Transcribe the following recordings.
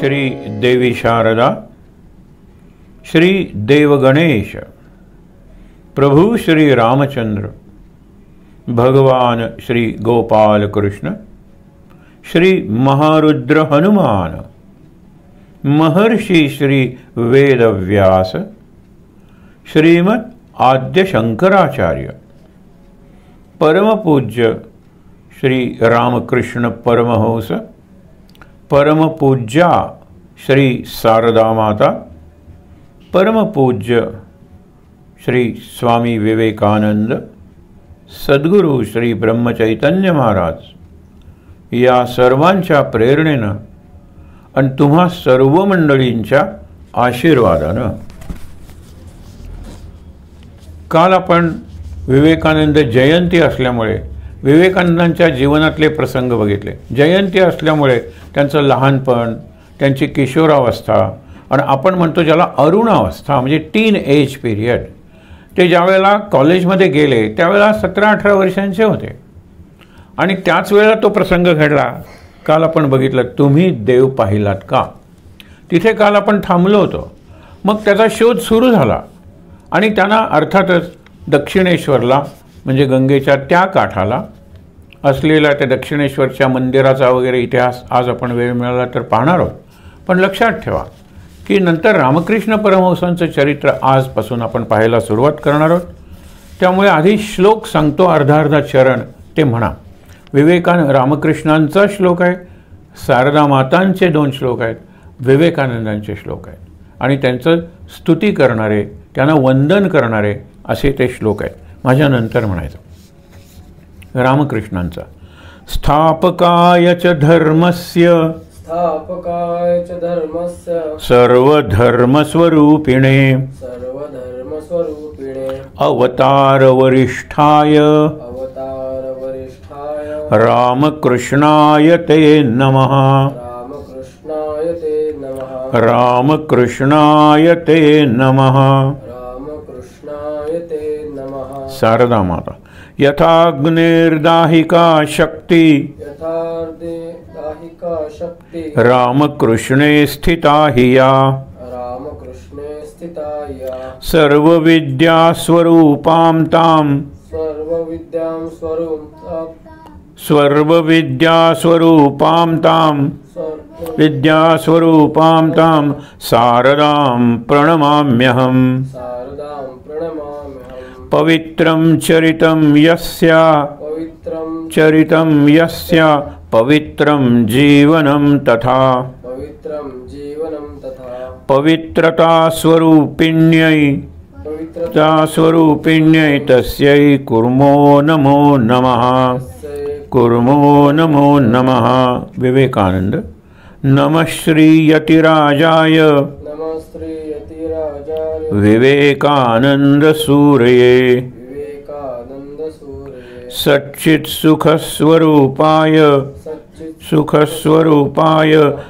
श्री देवी शारदा, श्री देवगणेश, प्रभु श्री रामचंद्र, भगवान श्री गोपाल कृष्ण, श्री महारुद्र हनुमान, महर्षि श्री वेदव्यास, श्रीमद् आद्य शंकराचार्य, परम पूज्य श्री रामकृष्ण परमहंस, परम पूज्या श्री शारदा माता, परम पूज्य श्री स्वामी विवेकानंद, सद्गुरु श्री ब्रह्मचैतन्य महाराज या सर्वांच्या प्रेरणेनं आणि तुम्हा सर्व मंडळींच्या आशीर्वादानं काल आपण विवेकानंद जयंती असल्यामुळे विवेकानंदांच्या जीवनातले प्रसंग बघितले। जयंती असल्यामुळे त्यांचं लहानपण, त्यांची किशोरावस्था आणि आपण म्हणतो ज्याला अरुणावस्था म्हणजे टीन एज पिरियड, ते ज्यावेळेला कॉलेजमध्ये गेले त्यावेळेला 17-18 वर्षांचे होते आणि त्याच वेळेला तो प्रसंग घडला। काल आपण बघितलं तुम्ही देव पाहिलात का, तिथे काल आपण थांबलो होतो। मग त्याचा शोध सुरू झाला आणि त्यांना अर्थातच दक्षिणेश्वरला म्हणजे गंगेच्या त्या काठाला असलेल्या त्या दक्षिणेश्वरच्या मंदिराचा वगैरे इतिहास आज आपण वेळ मिळाला तर पाहणार आहोत। पण लक्षात ठेवा की नंतर रामकृष्ण परमहंसांचं चरित्र आजपासून आपण पाहायला सुरुवात करणार आहोत। त्यामुळे आधी श्लोक सांगतो, अर्धा चरण ते म्हणा। रामकृष्णांचा श्लोक आहे, शारदा मातांचे 2 श्लोक आहेत, विवेकानंदांचे श्लोक आहेत आणि त्यांचं स्तुती करणारे, त्यांना वंदन करणारे असे ते श्लोक आहेत। माझ्या नंतर म्हणायचं रामकृष्णांचा। स्थापकाय च धर्मस्य सर्वधर्मस्वरूपिणे अवतार वरिष्ठाय रामकृष्णाय ते नमः। रामकृष्णाय ते नमः। शारदा माता। यथाग्निर्दाहिका शक्ति रामकृष्णे स्थिता हिया सर्वविद्यास्वरूपां तां विद्यास्वरूपां तां शारदां प्रणमाम्यहम्। पवित्रं चरितं यस्या पवित्रं जीवनं तथा पवित्रता स्वरूपिण्यै तस्यै कुर्मो नमो नमः। कुर्मो नमो नमः। विवेकानंद। नमः श्री यतिराजाय विवेकानंद सूरये सच्चित् सुखस्वरूपाय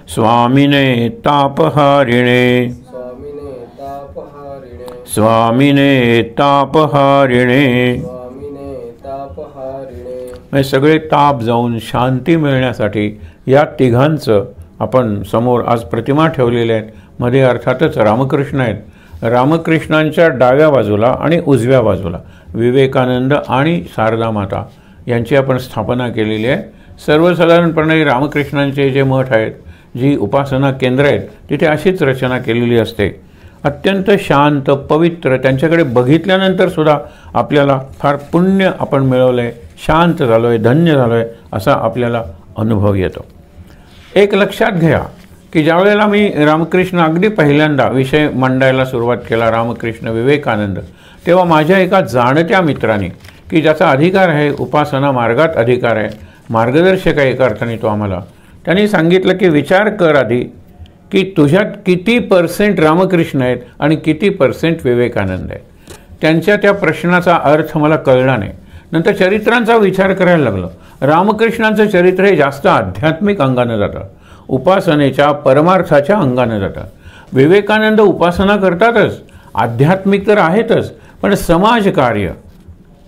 स्वामिने तापहारिणे सगळे ताप जाऊन शांती मिळण्यासाठी या तिघांचं आपण समोर आज प्रतिमा ठेवलेल्या आहेत। मध्ये अर्थातच रामकृष्ण आहेत। रामकृष्णांच्या डाव्या बाजूला आणि उजव्या बाजूला विवेकानंद आणि शारदा माता यांची आपण स्थापना केलेली आहे। सर्वसाधारणपणे रामकृष्णांचे जे मठ आहेत, जी उपासना केंद्र आहेत, तिथे अशीच रचना केलेली असते। अत्यंत शांत पवित्र, त्यांच्याकडे बघितल्यानंतर सुद्धा आपल्याला फार पुण्य आपण मिळवलं आहे, शांत झालो आहे, धन्य झालो आहे असा आपल्याला अनुभव येतो। एक लक्षात घ्या की ज्यावेळेला मी रामकृष्ण अगदी पहिल्यांदा विषय मांडायला सुरुवात केला, रामकृष्ण विवेकानंद, तेव्हा माझ्या एका जाणत्या मित्राने की ज्याचा अधिकार आहे उपासना मार्गात अधिकार आहे, मार्गदर्शक आहे एका अर्थाने तो आम्हाला, त्यांनी सांगितलं की विचार कर आधी की तुझ्यात किती % रामकृष्ण आहेत आणि किती % विवेकानंद आहेत। त्यांच्या त्या प्रश्नाचा अर्थ मला कळला नाही। नंतर चरित्रांचा विचार करायला लागलो। रामकृष्णांचं चरित्र हे जास्त आध्यात्मिक अंगाने जातं, उपासनेच्या परमार्थाच्या अंगाने जातं। विवेकानंद उपासना करतातच, आध्यात्मिक तर आहेतच, पण समाजकार्य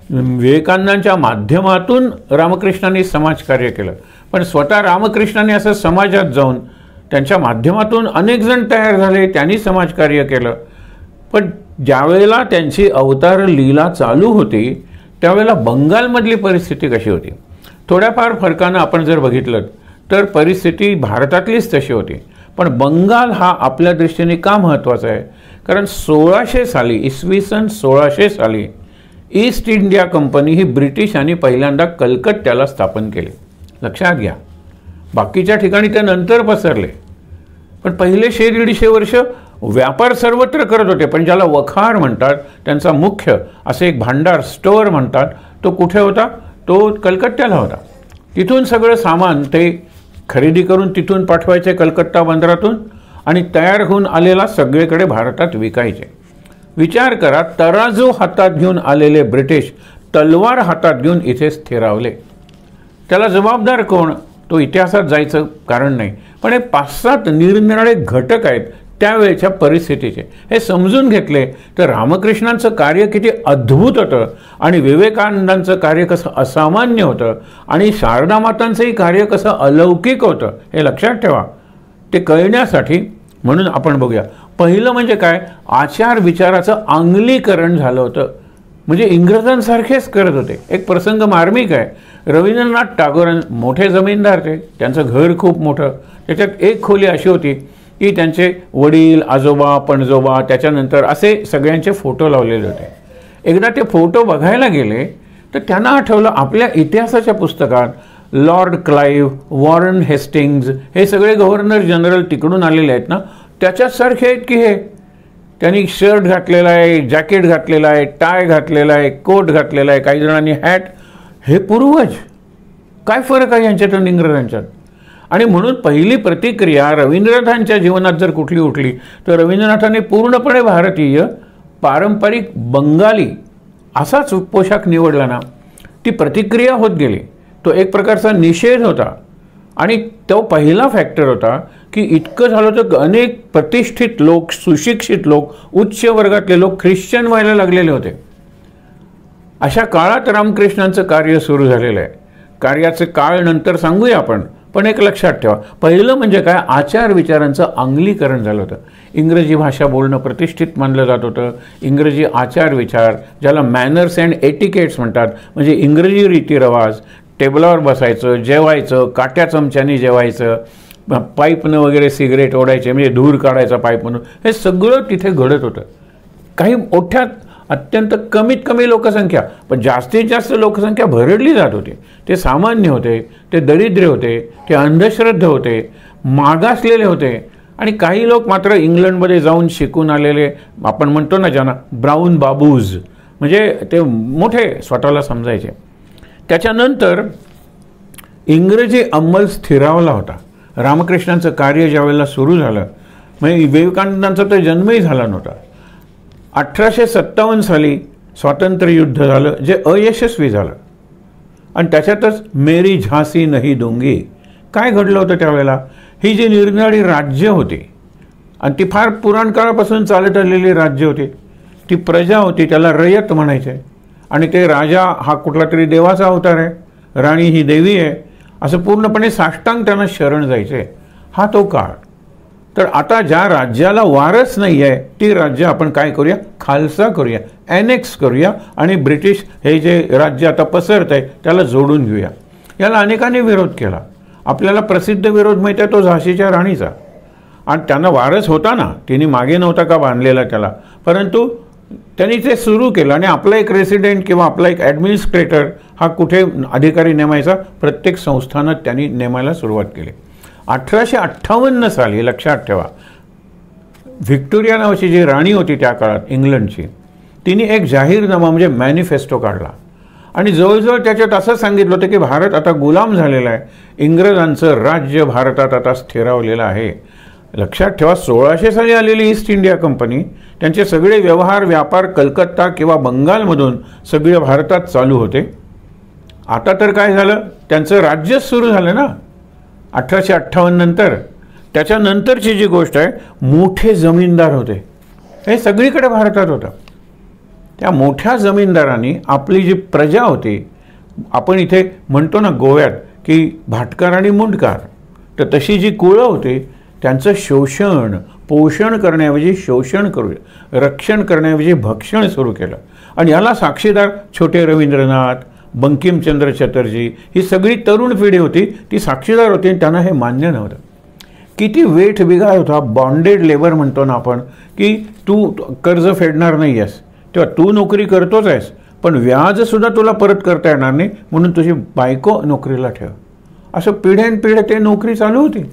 विवेकानंदांच्या माध्यमातून रामकृष्णांनी समाजकार्य केलं। पण स्वतः रामकृष्णांनी असं समाजात जाऊन त्यांच्या माध्यमातून अनेक जण तयार झाले, त्यांनी समाजकार्य केलं. पण ज्यावेळेला त्यांची अवतार लीला चालू होती त्यावेळेला बंगालमधली परिस्थिती कशी होती? थोड्याफार फरकानं आपण जर बघितलं तर परिस्थिती भारतातलीच तशी होती. पण बंगाल हा आपल्या दृष्टीने का महत्त्वाचा आहे? कारण 1600 साली, इसवी सन 1600 साली ईस्ट इंडिया कंपनी ही ब्रिटिशांनी पहिल्यांदा कलकत्त्याला स्थापन केली. लक्षात घ्या, बाकीच्या ठिकाणी ते नंतर पसरले, पण पहिले 100-150 वर्ष व्यापार सर्वत्र करत होते. पण ज्याला वखार म्हणतात, त्यांचा मुख्य असे एक भांडार, स्टोअर म्हणतात, तो कुठे होता? तो कलकत्त्याला होता. तिथून सगळं सामान ते खरेदी करून तिथून पाठवायचे कलकत्ता बंदरातून आणि तयार होऊन आलेला सगळीकडे भारतात विकायचे. विचार करा, तराजू हातात घेऊन आलेले ब्रिटिश तलवार हातात घेऊन इथे स्थिरावले. त्याला जबाबदार कोण? तो इतिहासात जायचं कारण नाही, पण हे 5-7 निरनिराळे घटक आहेत त्यावेळेच्या परिस्थितीचे. हे समजून घेतले तर रामकृष्णांचं कार्य किती अद्भुत होतं आणि विवेकानंदांचं कार्य कसं असामान्य होतं आणि शारदा मातांचंही कार्य कसं अलौकिक होतं हे लक्षात ठेवा. ते कळण्यासाठी म्हणून आपण बघूया. पहिलं म्हणजे काय? आचार विचाराचं अंगलीकरण झालं होतं. म्हणजे इंग्रजांसारखेच करत होते. एक प्रसंग मार्मिक आहे. रवींद्रनाथ टागोर मोठे जमीनदार ते, त्यांचं घर खूप मोठं. त्याच्यात एक खोली अशी होती की त्यांचे वडील, आजोबा, पणजोबा, त्याच्यानंतर असे सगळ्यांचे फोटो लावलेले होते. एकदा ते फोटो बघायला गेले तर त्यांना आठवलं आपल्या इतिहासाच्या पुस्तकात लॉर्ड क्लाइव्ह, वॉरन हेस्टिंग्ज हे सगळे गव्हर्नर जनरल तिकडून आलेले आहेत ना, त्याच्यासारखे आहेत की हे. त्यांनी शर्ट घातलेला आहे, जॅकेट घातलेला आहे, टाय घातलेला आहे, कोट घातलेला आहे, काही जणांनी हॅट. हे पूर्वज. काय फरक आहे यांच्यात आणि इंग्रजांच्यात? आणि म्हणून पहिली प्रतिक्रिया रवींद्रनाथांच्या जीवनात जर कुठली उठली तर रवींद्रनाथांनी पूर्णपणे भारतीय, पारंपरिक बंगाली असाच पोशाख निवडला ना, ती प्रतिक्रिया होत गेली. तो एक प्रकारचा निषेध होता आणि तो पहिला फॅक्टर होता की इतकं झालं तर अनेक प्रतिष्ठित लोक, सुशिक्षित लोक, उच्च वर्गातले लोक ख्रिश्चन व्हायला लागलेले होते. अशा काळात रामकृष्णांचं कार्य सुरू झालेलं आहे. कार्याचे काळ नंतर सांगूया आपण, पण एक लक्षात ठेवा, पहिलं म्हणजे काय? आचार विचारांचं अंगलीकरण झालं होतं. इंग्रजी भाषा बोलणं प्रतिष्ठित मानलं जात होतं. इंग्रजी आचार विचार, ज्याला मॅनर्स अँड एटिकेट्स म्हणतात, म्हणजे इंग्रजी रीतिरिवाज, टेबलावर बसायचं, जेवायचं, काट्या चमच्याने जेवायचं, पाईपनं वगैरे सिगरेट ओढायचे, म्हणजे धूर काढायचा पाईप म्हणून, हे सगळं तिथे घडत होतं. काही मोठ्यात अत्यंत कमीत कमी लोकसंख्या, पण जास्तीत जास्त लोकसंख्या भरडली जात होती. ते सामान्य होते, ते दरिद्र होते, ते अंधश्रद्ध होते, मागासलेले होते. आणि काही लोक मात्र इंग्लंडमध्ये जाऊन शिकून आलेले, आपण म्हणतो ना ज्यांना ब्राऊन बाबूज, म्हणजे ते मोठे स्वतःला समजायचे. त्याच्यानंतर इंग्रजी अंमल स्थिरावला होता. रामकृष्णांचं कार्य ज्यावेळेला सुरू झालं, म्हणजे विवेकानंदांचा तर जन्मही झाला नव्हता. 1857 साली स्वातंत्र्य युद्ध झालं, जे अयशस्वी झालं. आणि त्याच्यातच मेरी झांसी नाही दूंगी. काय घडलं होतं त्यावेळेला? ही जी निरनिराळी राज्य होती आणि ती फार पुराण काळापासून चालत आलेली राज्य होती, ती प्रजा होती, त्याला रयत म्हणायचे. आणि ते राजा हा कुठला तरी देवाचा अवतार आहे, राणी ही देवी आहे, असं पूर्णपणे साष्टांग त्यांना शरण जायचे. हा तो काळ. तर आता ज्या राज्याला वारस नाही आहे ती राज्य आपण काय करूया? खालसा करूया, ॲनेक्स करूया आणि ब्रिटिश हे जे राज्य आता पसरत आहे त्याला जोडून घेऊया. याला अनेकांनी विरोध केला. आपल्याला प्रसिद्ध विरोध माहिती आहे, तो झाशीच्या राणीचा. आणि त्यांना वारस होता ना, तिने मागे नव्हता का बांधलेला त्याला, परंतु त्यांनी ते सुरू केलं. आणि आपला एक रेसिडेंट किंवा आपला एक ॲडमिनिस्ट्रेटर हा कुठे अधिकारी नेमायचा, प्रत्येक संस्थानात त्यांनी नेमायला सुरुवात केली. 1858 साली लक्षात ठेवा, व्हिक्टोरिया नावाची जी राणी होती त्या काळात इंग्लंडची, तिने एक जाहीरनामा म्हणजे मॅनिफेस्टो काढला. आणि जवळजवळ त्याच्यात असं सांगितलं होतं की भारत आता गुलाम झालेला आहे, इंग्रजांचं राज्य भारतात आता स्थिरावलेलं आहे. लक्षात ठेवा, 1600 साली आलेली ईस्ट इंडिया कंपनी, त्यांचे सगळे व्यवहार, व्यापार कलकत्ता किंवा बंगालमधून सगळे भारतात चालू होते. आता तर काय झालं, त्यांचं राज्यच सुरू झालं ना 1858 नंतर. त्याच्यानंतरची जी गोष्ट आहे, मोठे जमीनदार होते, हे सगळीकडे भारतात होतं. त्या मोठ्या जमीनदारांनी आपली जी प्रजा होती, आपण इथे म्हणतो ना गोव्यात की भाटकार आणि मुंडकार, तर तशी जी कुळं होती त्यांचं शोषण पोषण करण्याऐवजी शोषण करू, रक्षण करण्याऐवजी भक्षण सुरू केलं. आणि याला साक्षीदार छोटे रवींद्रनाथ, बंकिमचंद्र चटर्जी, ही सगळी तरुण पिढी होती, ती साक्षीदार होती आणि त्यांना हे मान्य नव्हतं. किती वेठ बिघाड होता. बॉन्डेड लेबर म्हणतो ना आपण, की तू कर्ज फेडणार नाही आहेस तेव्हा तू नोकरी करतोच आहेस, पण व्याजसुद्धा तुला परत करता येणार नाही, म्हणून तुझी बायको नोकरीला ठेव. असं पिढ्यानपिढ्या ते नोकरी चालू होती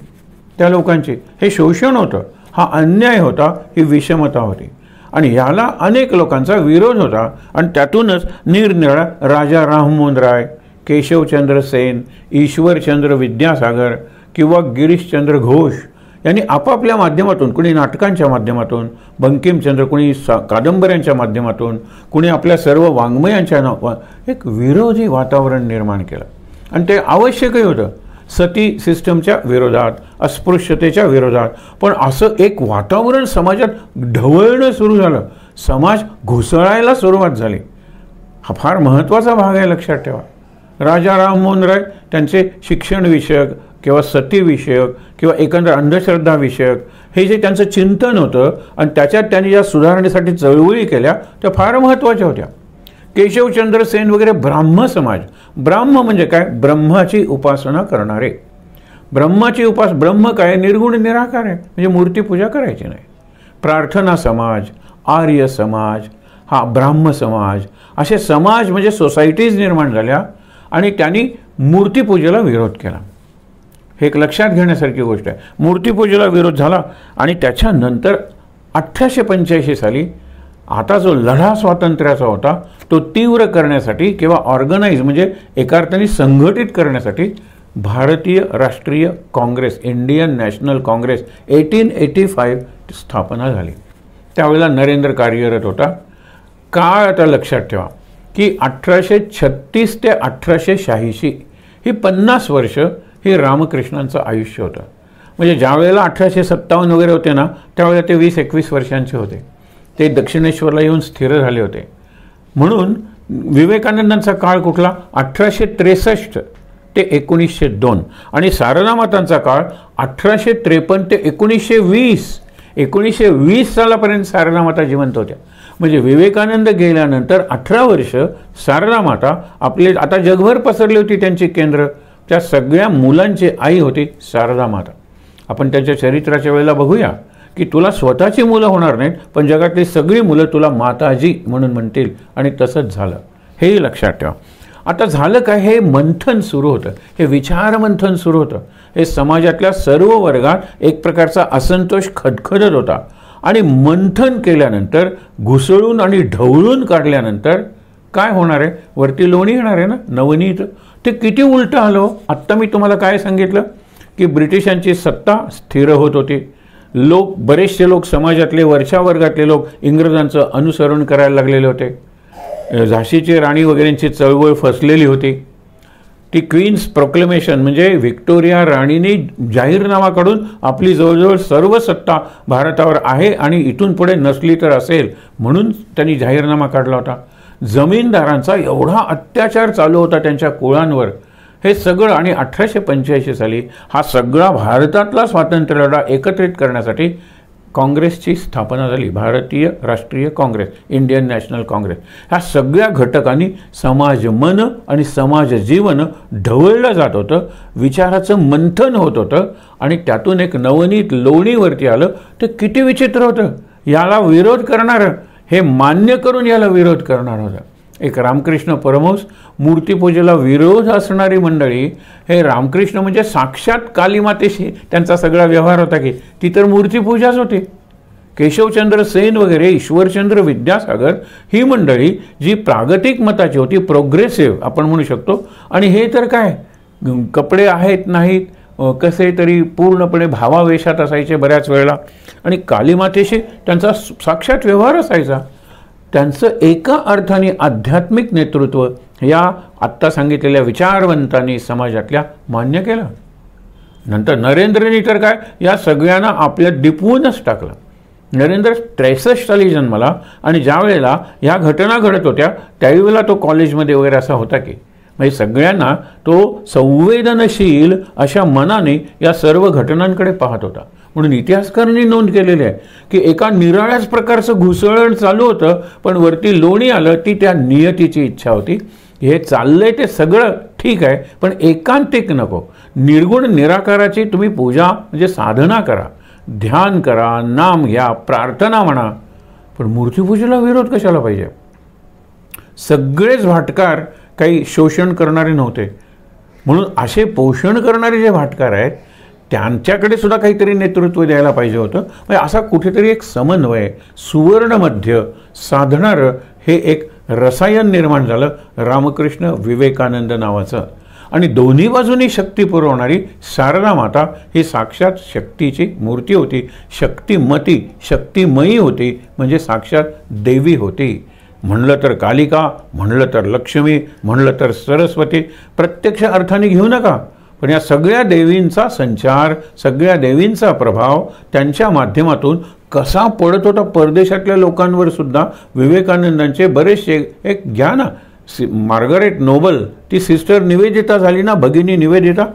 त्या लोकांची. हे शोषण होतं, हा अन्याय होता, ही विषमता होती. आणि याला अनेक लोकांचा विरोध होता. आणि त्यातूनच निरनिराळ्या राजा राममोहन राय, केशवचंद्र सेन, ईश्वरचंद्र विद्यासागर किंवा गिरीशचंद्र घोष यांनी आपापल्या माध्यमातून, कुणी नाटकांच्या माध्यमातून, बंकिमचंद्र कुणी कादंबऱ्यांच्या माध्यमातून, कुणी आपल्या सर्व वाङ्मयांच्या एक विरोधी वातावरण निर्माण केलं. आणि ते आवश्यकही होतं. सती सिस्टमच्या विरोधात, अस्पृश्यतेच्या विरोधात. पण असं एक वातावरण समाजात ढवळणं सुरू झालं, समाज घुसळायला सुरुवात झाली. हा फार महत्त्वाचा भाग आहे, लक्षात ठेवा. राजा राममोहन राय त्यांचे शिक्षणविषयक किंवा सतीविषयक किंवा एकंदर अंधश्रद्धा विषयक हे जे त्यांचं चिंतन होतं आणि त्याच्यात त्यांनी ज्या सुधारणेसाठी चळवळी केल्या त्या फार महत्त्वाच्या होत्या. केशवचंद्र सेन वगैरे ब्राह्म समाज. ब्राह्म म्हणजे काय? ब्रह्माची उपासना करणारे. ब्रह्माची ब्रह्म काय? निर्गुण निराकार आहे, म्हणजे मूर्तीपूजा करायची नाही. प्रार्थना समाज, आर्य समाज, हा ब्राह्म समाज, असे समाज म्हणजे सोसायटीज निर्माण झाल्या आणि त्यांनी मूर्तीपूजेला विरोध केला. हे एक लक्षात घेण्यासारखी गोष्ट आहे. मूर्तीपूजेला विरोध झाला आणि त्याच्यानंतर 1885 साली आता जो लढा स्वातंत्र्याचा होता तो तीव्र करण्यासाठी किंवा ऑर्गनाइज म्हणजे एका अर्थाने संघटित करण्यासाठी भारतीय राष्ट्रीय काँग्रेस, इंडियन नॅशनल काँग्रेस 1885 स्थापना झाली. त्यावेळेला नरेंद्र कार्यरत होता. काळ आता लक्षात ठेवा की 1836 ते 1886 ही 50 वर्ष हे रामकृष्णांचं आयुष्य होतं. म्हणजे ज्या वेळेला 1857 वगैरे होते ना, त्यावेळेला ते 20-21 वर्षांचे होते. ते दक्षिणेश्वरला येऊन स्थिर झाले होते. म्हणून विवेकानंदांचा काळ कुठला? 1863 ते 1902. आणि सारनामातांचा काळ 1853 ते 1920. 1920 सालापर्यंत सारनामाता जिवंत होत्या. म्हणजे विवेकानंद गेल्यानंतर 18 वर्ष सारनामाता आपले आता जगभर पसरली होती त्यांची केंद्र. त्या सगळ्या मुलांची आई होती शारदा माता. आपण त्यांच्या चरित्राच्या वेळेला बघूया की तुला स्वतःची मुलं होणार नाहीत, पण जगातली सगळी मुलं तुला माताजी म्हणून म्हणतील. आणि तसंच झालं, हेही लक्षात ठेवा. आता झालं काय? हे मंथन सुरू होतं, हे विचारमंथन सुरू होतं. हे समाजातल्या सर्व वर्गात एक प्रकारचा असंतोष खदखदत होता. आणि मंथन केल्यानंतर, घुसळून आणि ढवळून काढल्यानंतर काय होणार आहे? वरती लोणी येणार आहे ना, नवनीत. ते किती उलटं आलं. आत्ता मी तुम्हाला काय सांगितलं की ब्रिटिशांची सत्ता स्थिर होत होती. बरेचसे लोक समाजातले वरच्या वर्गातले लोक इंग्रजांचं अनुसरण करायला लागलेले होते. झाशीची राणी वगैरेंची चळवळ फसलेली होती. ती क्वीन्स प्रोक्लेमेशन म्हणजे व्हिक्टोरिया राणीने जाहीरनामा काढून आपली जवळजवळ सर्व सत्ता भारतावर आहे आणि इथून पुढे नसली तर असेल म्हणून त्यांनी जाहीरनामा काढला होता. जमीनदारांचा एवढा अत्याचार चालू होता त्यांच्या कुळांवर. हे सगळं आणि 1885 साली हा सगळा भारतातला स्वातंत्र्य लढा एकत्रित करण्यासाठी काँग्रेसची स्थापना झाली. भारतीय राष्ट्रीय काँग्रेस, इंडियन नॅशनल काँग्रेस. ह्या सगळ्या घटकांनी समाज मन आणि समाज जीवन ढवळलं जात होतं. विचाराचं मंथन होत होतं आणि त्यातून एक नवनीत लोणीवरती आलं. ते किती विचित्र होतं. याला विरोध करणारं, हे मान्य करून याला विरोध करणार होता एक रामकृष्ण परमहंस. मूर्तीपूजेला विरोध असणारी मंडळी, हे रामकृष्ण म्हणजे साक्षात कालीमातेशी त्यांचा सगळा व्यवहार होता की ती तर मूर्तीपूजाच होती. केशवचंद्र सेन वगैरे, ईश्वरचंद्र विद्यासागर ही मंडळी जी प्रागतिक मताची होती, प्रोग्रेसिव्ह आपण म्हणू शकतो. आणि हे तर काय कपडे आहेत नाहीत, कसे तरी पूर्णपणे भावावेशात असायचे बऱ्याच वेळेला. आणि कालीमातेशी त्यांचा साक्षात व्यवहार असायचा. त्यांचं एका अर्थाने आध्यात्मिक नेतृत्व या आत्ता सांगितलेल्या विचारवंतांनी समाजातल्या मान्य केलं. नंतर नरेंद्रनी तर काय या सगळ्यांना आपल्यात डिपवूनच टाकलं. नरेंद्र 63 साली जन्मला आणि ज्या वेळेला ह्या घटना घडत होत्या त्यावेळेला तो कॉलेजमध्ये वगैरे असा होता की म्हणजे सगळ्यांना तो संवेदनशील अशा मनाने या सर्व घटनांकडे पाहत होता. म्हणून इतिहासकारांनी नोंद केलेली आहे की एका निराळ्याच प्रकारचं घुसळण चालू होतं, पण वरती लोणी आलं ती त्या नियतीची इच्छा होती. हे चाललंय ते सगळं ठीक आहे, पण एकांतिक नको. निर्गुण निराकाराची तुम्ही पूजा म्हणजे साधना करा, ध्यान करा, नाम घ्या, प्रार्थना म्हणा, पण मूर्तीपूजेला विरोध कशाला पाहिजे. सगळेच भाटकार काही शोषण करणारे नव्हते, म्हणून असे पोषण करणारे जे भाटकार आहेत त्यांच्याकडे सुद्धा काहीतरी नेतृत्व द्यायला पाहिजे होतं. म्हणजे असा कुठेतरी एक समन्वय, सुवर्ण मध्य साधणारं हे एक रसायन निर्माण झालं रामकृष्ण विवेकानंद नावाचं. आणि दोन्ही बाजूनी शक्ती पुरवणारी शारदा माता ही साक्षात शक्तीची मूर्ती होती, शक्तिमती, शक्तिमयी होती, म्हणजे साक्षात देवी होती. म्हणलं तर कालिका, म्हणलं तर लक्ष्मी, म्हणलं तर सरस्वती, प्रत्यक्ष अर्थाने घेऊ नका, पण या सगळ्या देवींचा संचार, सगळ्या देवींचा प्रभाव त्यांच्या माध्यमातून कसा पडत होता परदेशातल्या लोकांवर सुद्धा. विवेकानंदांचे बरेचसे एक घ्या ना, मार्गारेट नोबल, ती सिस्टर निवेदिता झाली ना, भगिनी निवेदिता,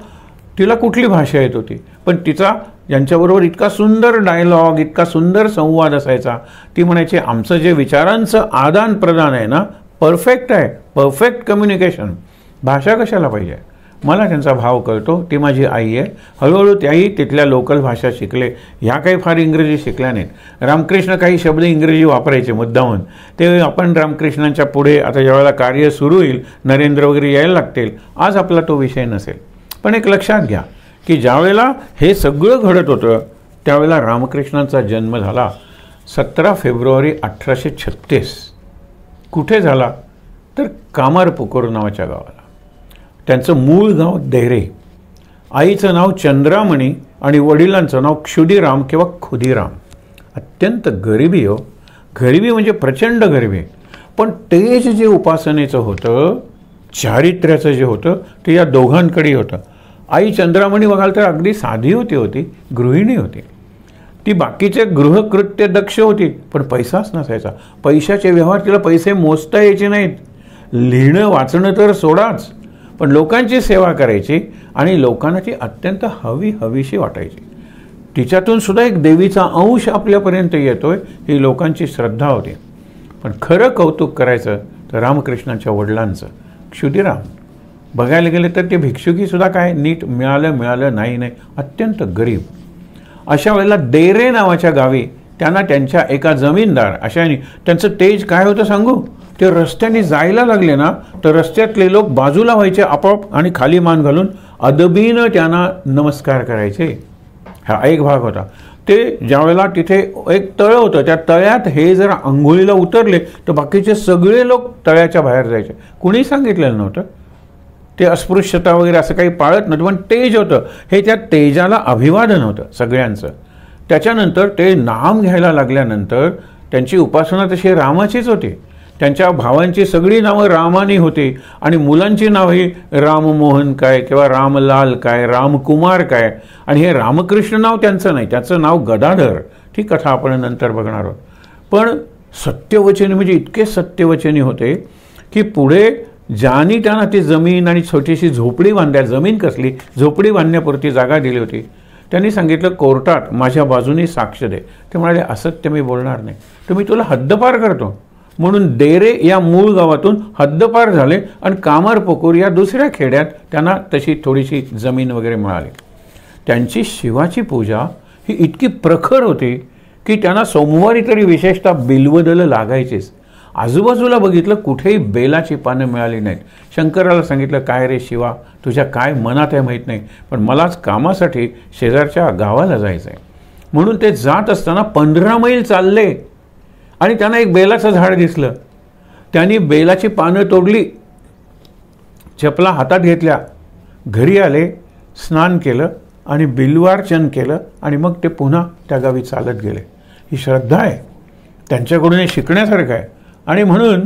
तिला कुठली भाषा येत होती, पण तिचा यांच्याबरोबर इतका सुंदर डायलॉग, इतका सुंदर संवाद असायचा. ती म्हणायची आमचं जे विचारांचं आदान प्रदान आहे ना, परफेक्ट आहे, परफेक्ट कम्युनिकेशन, भाषा कशाला पाहिजे. मला त्यांचा भाव कळतो. ती माझी आई आहे. हळूहळू त्याही तिथल्या लोकल भाषा शिकले. ह्या काही फार इंग्रजी शिकल्या नाहीत. रामकृष्ण काही शब्द इंग्रजी वापरायचे मुद्दामून. ते आपण रामकृष्णांच्या पुढे आता ज्यावेळेला कार्य सुरू होईल, नरेंद्र वगैरे यायला लागतील, आज आपला तो विषय नसेल. पण एक लक्षात घ्या की ज्यावेळेला हे सगळं घडत होतं त्यावेळेला रामकृष्णांचा जन्म झाला 17 फेब्रुवारी 1836. कुठे झाला तर कामारपुकुर नावाच्या गावाला. त्यांचं मूळ गाव देहरे. आईचं नाव चंद्रामणी आणि वडिलांचं नाव क्षुदीराम किंवा खुदीराम. अत्यंत गरिबी हो, गरिबी म्हणजे प्रचंड गरिबी. पण तेज जे उपासनेचं होतं, चारित्र्याचं जे होतं, ते या दोघांकडे होतं. आई चंद्रामणी बघाल तर अगदी साधी होती, गृहिणी होती. ती बाकीचे गृहकृत्य दक्ष होती, पण पैसाच नसायचा. पैशाचे व्यवहार तिला पैसे मोजता यायचे नाहीत. लिहिणं वाचणं तर सोडाच, पण लोकांची सेवा करायची आणि लोकांना ती अत्यंत हवीशी वाटायची. तिच्यातून सुद्धा एक देवीचा अंश आपल्यापर्यंत येतोय ही लोकांची श्रद्धा होती. पण खरं कौतुक करायचं तर रामकृष्णांच्या वडिलांचं, क्षुदीराम. बघायला गेलं तर ते भिक्षुकीसुद्धा काय नीट मिळालं नाही, अत्यंत गरीब. अशा वेळेला देरे नावाच्या गावी त्यांना त्यांच्या एका जमीनदार अशाने, त्यांचं तेज काय होतं सांगू, ते रस्त्याने जायला लागले ना तर रस्त्यातले लोक बाजूला व्हायचे आपोआप आणि खाली मान घालून अदबीनं त्यांना नमस्कार करायचे. हा एक भाग होता. ते ज्यावेळेला तिथे एक तळं होतं, त्या तळ्यात हे जर अंघोळीला उतरले तर बाकीचे सगळे लोक तळ्याच्या बाहेर जायचे. कुणी सांगितलेलं नव्हतं. ते अस्पृश्यता वगैरे असं काही पाळत नव्हतं, पण तेज होतं. हे त्या तेजाला अभिवादन होतं सगळ्यांचं. त्याच्यानंतर ते नाम घ्यायला लागल्यानंतर त्यांची उपासना तशी रामाचीच होती. त्यांच्या भावांची सगळी नावं रामानी होती आणि मुलांची नावही राममोहन काय किंवा रामलाल काय, रामकुमार काय. आणि हे रामकृष्ण नाव त्यांचं नाही, त्याचं नाव गदाधर. ती कथा आपण नंतर बघणार आहोत. पण सत्यवचनी म्हणजे इतके सत्यवचनी होते की पुढे ज्यांनी त्यांना ती जमीन आणि छोटीशी झोपडी जमीन कसली झोपडी बांधण्यापुरती जागा दिली होती, त्यांनी सांगितलं कोर्टात माझ्या बाजूने साक्ष दे. ते म्हणाले असत्य मी बोलणार नाही, तुम्ही तुला हद्दपार करतो. म्हणून देरे या मूळ गावातून हद्दपार झाले आणि कामारपुकुर या दुसऱ्या खेड्यात त्यांना तशी थोडीशी जमीन वगैरे मिळाली. त्यांची शिवाची पूजा ही इतकी प्रखर होती की त्यांना सोमवारी तरी विशेषतः बिल्वदलं लागायचीच. आजूबाजूला बघितलं कुठेही बेलाची पानं मिळाली नाहीत. शंकराला सांगितलं काय रे शिवा, तुझ्या काय मनात आहे माहीत नाही, पण मलाच कामासाठी शेजारच्या गावाला जायचं आहे. म्हणून ते जात असताना 15 मैल चालले आणि त्यांना एक बेलाचं झाड दिसलं. त्यांनी बेलाची पानं तोडली, चपला हातात घेतल्या, घरी आले, स्नान केलं आणि बिल्वार्चन केलं आणि मग ते पुन्हा त्या गावी चालत गेले. ही श्रद्धा आहे, त्यांच्याकडून हे शिकण्यासारखं आहे. आणि म्हणून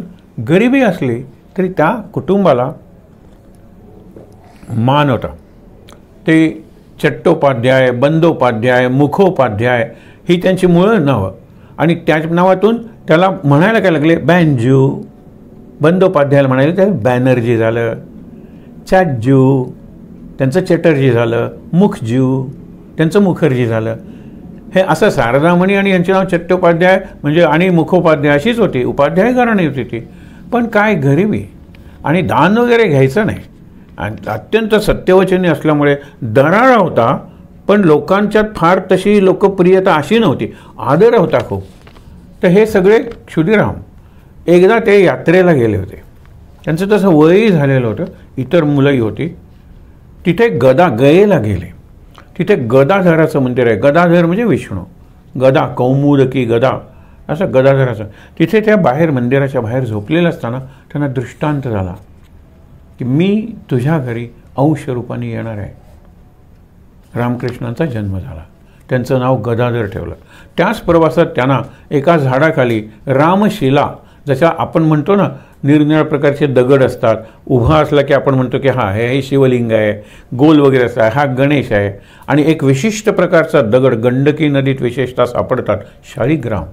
गरिबी असली तरी त्या कुटुंबाला मान होता. ते चट्टोपाध्याय, बंदोपाध्याय, मुखोपाध्याय ही त्यांची मुळं नावं. आणि त्या नावातून त्याला म्हणायला काय लागले बँजू. बंदोपाध्यायाला म्हणायला त्या बॅनर्जी झालं. चाटज्यू त्यांचं चॅटर्जी झालं, मुखज्यू त्यांचं मुखर्जी झालं. हे असं शारदामणी आणि यांचे नाव चट्टोपाध्याय म्हणजे आणि मुखोपाध्याय अशीच होती, उपाध्याय घराणी होती ती. पण काय गरिबी आणि दान वगैरे घ्यायचं नाही. आणि अत्यंत सत्यवचनी असल्यामुळे दरारा होता, पण लोकांच्यात फार तशी लोकप्रियता अशी नव्हती, आदर होता खूप. तर हे सगळे क्षुदिराम एकदा ते यात्रेला गेले होते. त्यांचं तसं वयही झालेलं होतं, इतर मुलंही होती. तिथे गयेला गेले. तिथे गदाधराचं मंदिर आहे. गदाधर म्हणजे विष्णू, गदा कौमुदकी गदा असं गदाधराचं. तिथे त्या बाहेर मंदिराच्या बाहेर झोपलेलं असताना त्यांना दृष्टांत झाला की मी तुझ्या घरी अंश रूपाने येणार आहे. रामकृष्णांचा जन्म झाला. त्यांचं नाव गदाधर ठेवलं. त्याच प्रवासात त्यांना एका झाडाखाली रामशिला, जशा आपण म्हणतो ना निरनिराळ्या प्रकारचे दगड असतात, उभा असला की आपण म्हणतो की हा हे शिवलिंग आहे, गोल वगैरे असं आहे, हा गणेश आहे. आणि एक विशिष्ट प्रकारचा दगड गंडकी नदीत विशेषतः सापडतात, शाळीग्राम.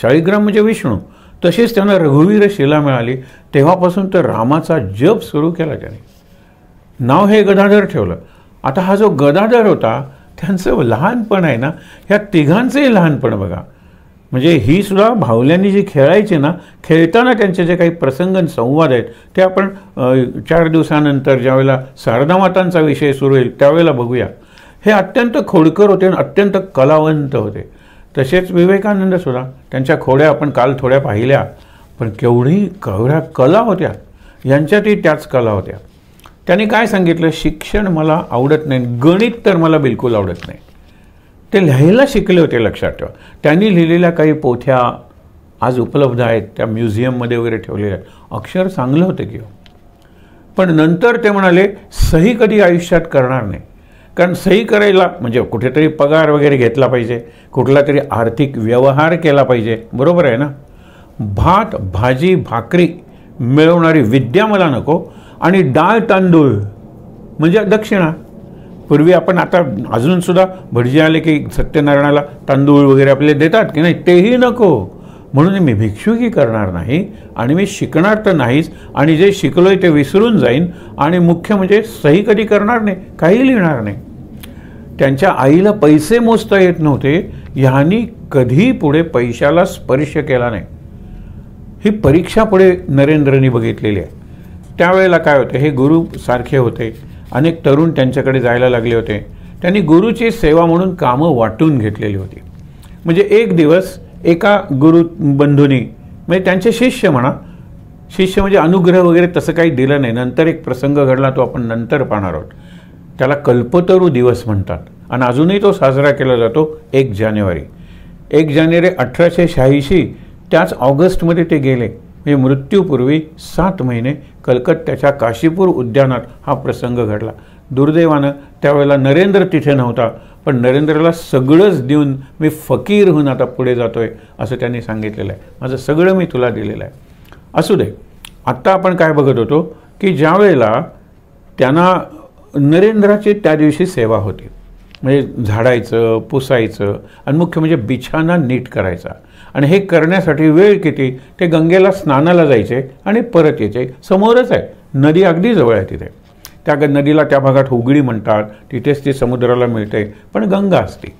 शाळीग्राम म्हणजे विष्णू. तशीच त्यांना रघुवीर शिला मिळाली. तेव्हापासून तर रामाचा जप सुरू केला त्याने. नाव हे गदाधर ठेवलं. आता हा जो गदाधर होता त्यांचं लहानपण आहे ना, ह्या तिघांचंही लहानपण बघा. म्हणजे ही सुद्धा भावल्यांनी जी खेळायची ना, खेळताना त्यांचे जे काही प्रसंग आणि संवाद आहेत ते आपण 4 दिवसानंतर ज्यावेळेला शारदामातांचा विषय सुरू होईल त्यावेळेला बघूया. हे अत्यंत खोडकर होते आणि अत्यंत कलावंत होते. तसेच विवेकानंद सुद्धा, त्यांच्या खोड्या आपण काल थोड्या पाहिल्या, पण केवढ्या कला होत्या. यांच्यातही त्याच कला होत्या. त्यांनी काय सांगितलं, शिक्षण मला आवडत नाही, गणित तर मला बिलकुल आवडत नाही. ते लिहायला शिकले होते, लक्षात ठेवा. त्यांनी लिहिलेल्या काही पोथ्या आज उपलब्ध आहेत, त्या म्युझियममध्ये वगैरे ठेवलेल्या आहेत. अक्षर चांगलं होतं की. पण नंतर ते म्हणाले सही कधी आयुष्यात करणार नाही, कारण सही करायला म्हणजे कुठेतरी पगार वगैरे घेतला पाहिजे, कुठला तरी आर्थिक व्यवहार केला पाहिजे, बरोबर आहे ना. भात भाजी भाकरी मिळवणारी विद्या मला नको, आणि डाळ तांदूळ म्हणजे दक्षिणा. पूर्वी आपण आता अजूनसुद्धा भटजी आले की सत्यनारायणाला तांदूळ वगैरे आपले देतात की नाही, तेही नको. म्हणून मी भिक्षुकी करणार नाही आणि मी शिकणार तर नाहीच, आणि जे शिकलोय ते विसरून जाईन, आणि मुख्य म्हणजे सही कधी करणार नाही, काही लिहिणार नाही. त्यांच्या आईला पैसे मोजता येत नव्हते, ह्यांनी कधी पुढे पैशाला स्पर्श केला नाही. ही परीक्षा पुढे नरेंद्रनी बघितलेली आहे. त्यावेळेला काय होते, हे गुरु सारखे होते. अनेक तरुण त्यांच्याकडे जायला लागले होते. त्यांनी गुरुची सेवा म्हणून कामं वाटून घेतलेली होती. म्हणजे एक दिवस एका गुरुबंधूंनी, म्हणजे त्यांचे शिष्य म्हणा, शिष्य म्हणजे अनुग्रह वगैरे तसं काही दिलं नाही. नंतर एक प्रसंग घडला, तो आपण नंतर पाहणार आहोत. त्याला कल्पतरू दिवस म्हणतात आणि अजूनही तो साजरा केला जातो 1 जानेवारी. 1 जानेवारी 1886. त्याच ऑगस्टमध्ये ते गेले. म्हणजे मृत्यूपूर्वी 7 महिने कलकत्त्याच्या काशीपूर उद्यानात हा प्रसंग घडला. दुर्दैवानं त्यावेळेला नरेंद्र तिथे नव्हता, पण नरेंद्रला सगळंच देऊन मी फकीर होऊन आता पुढे जातोय असं त्यांनी सांगितलेलं आहे. माझं सगळं मी तुला दिलेलं आहे. असू दे. आत्ता आपण काय बघत होतो की ज्या वेळेला त्यांना नरेंद्राची त्या दिवशी सेवा होती, म्हणजे झाडायचं, पुसायचं आणि मुख्य म्हणजे बिछाना नीट करायचा. आणि हे करण्यासाठी वेळ किती, ते गंगेला स्नानाला जायचे आणि परत यायचे. समोरच आहे नदी, अगदी जवळ आहे तिथे. त्या नदीला त्या भागात हुगळी म्हणतात, तिथेच ती समुद्राला मिळते, पण गंगा असते.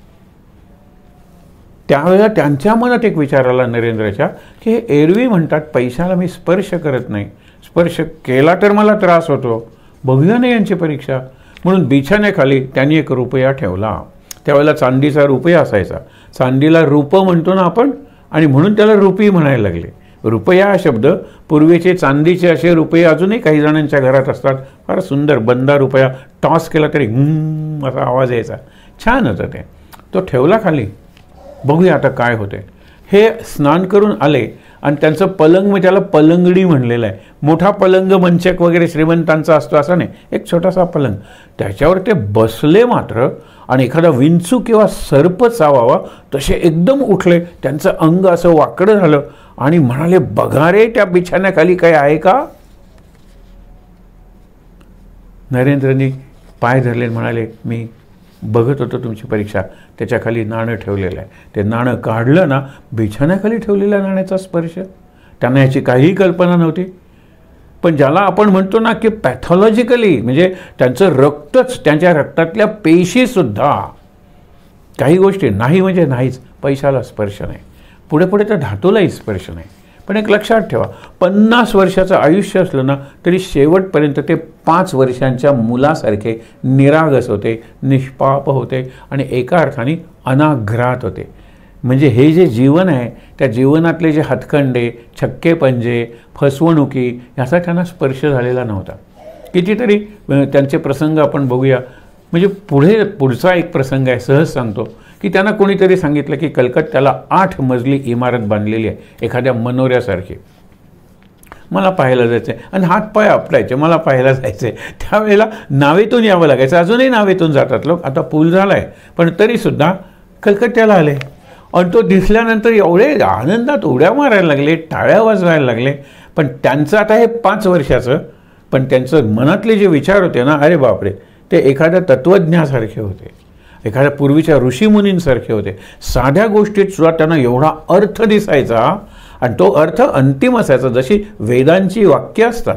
त्यावेळेला त्यांच्या मनात एक विचार आला नरेंद्रच्या की हे एरवी म्हणतात पैशाला मी स्पर्श करत नाही, स्पर्श केला तर मला त्रास होतो, बघूया ना यांची परीक्षा. म्हणून बिछाण्याखाली त्यांनी 1 रुपया ठेवला. त्यावेळेला चांदीचा रुपया असायचा. चांदीला रूप म्हणतो ना आपण, आणि म्हणून त्याला रुपी म्हणायला लागले. रुपया हा शब्द पूर्वीचे चांदीचे असे रुपये अजूनही काही जणांच्या घरात असतात. फार सुंदर बंदा रुपया टॉस केला तरी असा आवाज यायचा, छान होतं ते. तो ठेवला खाली. बघूया आता काय होते. हे स्नान करून आले आणि त्यांचं पलंग, मी त्याला पलंगडी म्हणलेलं आहे. मोठा पलंग मंचक वगैरे श्रीमंतांचा असतो असं नाही, एक छोटासा पलंग. त्याच्यावर ते बसले मात्र, आणि एखादा विंचू किंवा सर्प चावावा तसे एकदम उठले. त्यांचं अंग असं वाकडं झालं आणि म्हणाले, बघा रे त्या बिछाण्याखाली काय आहे का. नरेंद्रनी पाय धरले, म्हणाले, मी बघत होतो तुमची परीक्षा, त्याच्या खाली नाणं ठेवलेलं आहे. ते नाणं काढलं ना, बिछाण्याखाली ठेवलेल्या नाण्याचा स्पर्श. त्यांना याची काहीही कल्पना नव्हती. पण ज्याला आपण म्हणतो ना की पॅथॉलॉजिकली म्हणजे त्यांचं रक्तच, त्यांच्या रक्तातल्या पेशीसुद्धा काही गोष्टी नाही म्हणजे नाहीच, पैशाला स्पर्श नाही, पुढे पुढे तर धातूलाही स्पर्श नाही. पण एक लक्षात ठेवा, 50 वर्षाचं आयुष्य असलं ना तरी शेवटपर्यंत ते 5 वर्षांच्या मुलासारखे निरागस होते, निष्पाप होते आणि एका अर्थाने अनाघ्रात होते. म्हणजे हे जे जीवन आहे त्या जीवनातले जे हातखंडे, छक्के पंजे, फसवणुकी याचा त्यांना स्पर्श झालेला नव्हता. कितीतरी त्यांचे प्रसंग आपण बघूया. म्हणजे पुढचा एक प्रसंग आहे, सहज सांगतो, की त्यांना कोणीतरी सांगितलं की कलकत्त्याला 8 मजली इमारत बांधलेली आहे एखाद्या मनोऱ्यासारखी, मला पाहायला जायचं आहे. आणि हातपाय आपटायचे, मला पाहायला जायचं आहे. त्यावेळेला नावेतून यावं लागायचं. अजूनही नावेतून जातात लोक, आता पूल झाला आहे, पण तरीसुद्धा कलकत्त्याला आले. आणि तो दिसल्यानंतर एवढे आनंदात उड्या मारायला लागले, टाळ्या वाजवायला लागले. पण त्यांचं आता हे 5 वर्षाचं, पण त्यांचं मनातले जे विचार होते ना, अरे बापरे, ते एखाद्या तत्त्वज्ञासारखे होते, एखाद्या पूर्वीच्या ऋषीमुनींसारखे होते. साध्या गोष्टीत सुद्धा त्यांना एवढा अर्थ दिसायचा आणि तो अर्थ अंतिम असायचा. जशी वेदांची वाक्य असतात,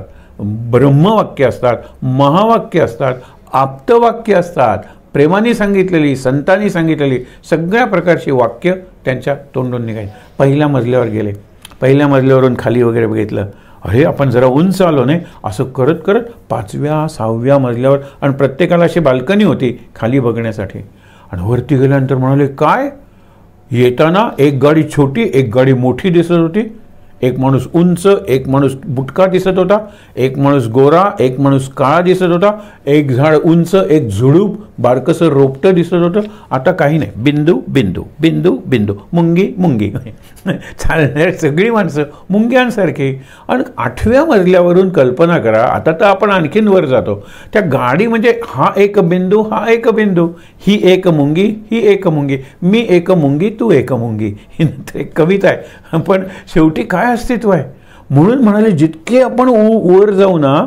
ब्रह्मवाक्य असतात, महावाक्य असतात, आप्तवाक्य असतात, प्रेमाने सांगितलेली, संतांनी सांगितलेली सगळ्या प्रकारची वाक्य त्यांच्या तोंडून निघायची. पहिल्या मजल्यावर गेले, पहिल्या मजल्यावरून खाली वगैरे बघितलं, अरे आपण जरा उंच आलो नाही, असं करत करत 5व्या 6व्या मजल्यावर, आणि प्रत्येकाला अशी बाल्कनी होती खाली बघण्यासाठी. आणि वरती गेल्यानंतर म्हणाले, काय येताना एक गाडी छोटी एक गाडी मोठी दिसत होती, एक माणूस उंच, एक माणूस बुटका दिसत होता, एक माणूस गोरा, एक माणूस काळा दिसत होता, एक झाड उंच, एक झुडूप बारकसं रोपटं दिसत होतं. आता काही नाही, बिंदू बिंदू बिंदू बिंदू, मुंगी मुंगी, चालणारी सगळी माणसं मुंग्यांसारखी. आणि 8व्या मजल्यावरून कल्पना करा, आता तर आपण आणखीन वर जातो, त्या गाडी म्हणजे हा एक बिंदू, हा एक बिंदू, ही एक मुंगी, ही एक मुंगी, मी एक मुंगी, तू एक मुंगी, ही एक कविता आहे. पण शेवटी काय अस्तित्व आहे. म्हणून म्हणाले, जितके आपण वर जाऊ ना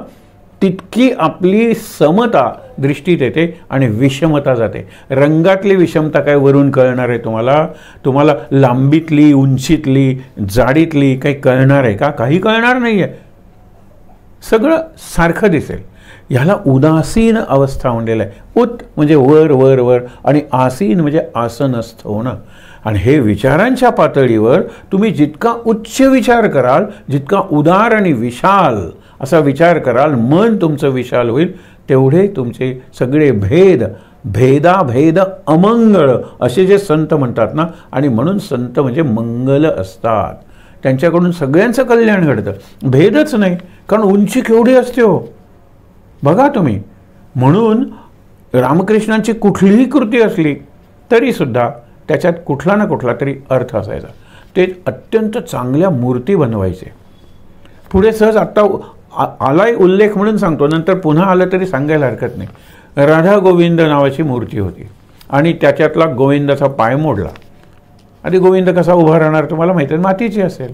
तितकी आपली समता दृष्टीत येते आणि विषमता जाते. रंगातली विषमता काय वरून कळणार आहे तुम्हाला? तुम्हाला लांबीतली, उंचीतली, जाडीतली काही कळणार आहे का? काही कळणार नाही आहे. सगळं सारखं दिसेल. ह्याला उदासीन अवस्था म्हणलेलं आहे. उत म्हणजे वर वर वर आणि आसीन म्हणजे आसनस्थ होणं. आणि हे विचारांच्या पातळीवर तुम्ही जितका उच्च विचार कराल, जितका उदार आणि विशाल असा विचार कराल, मन तुमचं विशाल होईल, तेवढे तुमचे सगळे भेद, भेदाभेद अमंगळ असे जे संत म्हणतात ना, आणि म्हणून संत म्हणजे मंगल असतात. त्यांच्याकडून सगळ्यांचं कल्याण घडतं, भेदच नाही. कारण उंची केवढी असते हो, बघा तुम्ही. म्हणून रामकृष्णांची कुठलीही कृती असली तरीसुद्धा त्याच्यात कुठला ना कुठला तरी अर्थ असायचा. ते अत्यंत चांगल्या मूर्ती बनवायचे. पुढे सहज आत्ता आलाय उल्लेख म्हणून सांगतो, नंतर पुन्हा आलं तरी सांगायला हरकत नाही. राधा गोविंद नावाची मूर्ती होती आणि त्याच्यातला गोविंदाचा पाय मोडला. आधी गोविंद कसा उभा राहणार तुम्हाला माहिती आहे, मातीची असेल.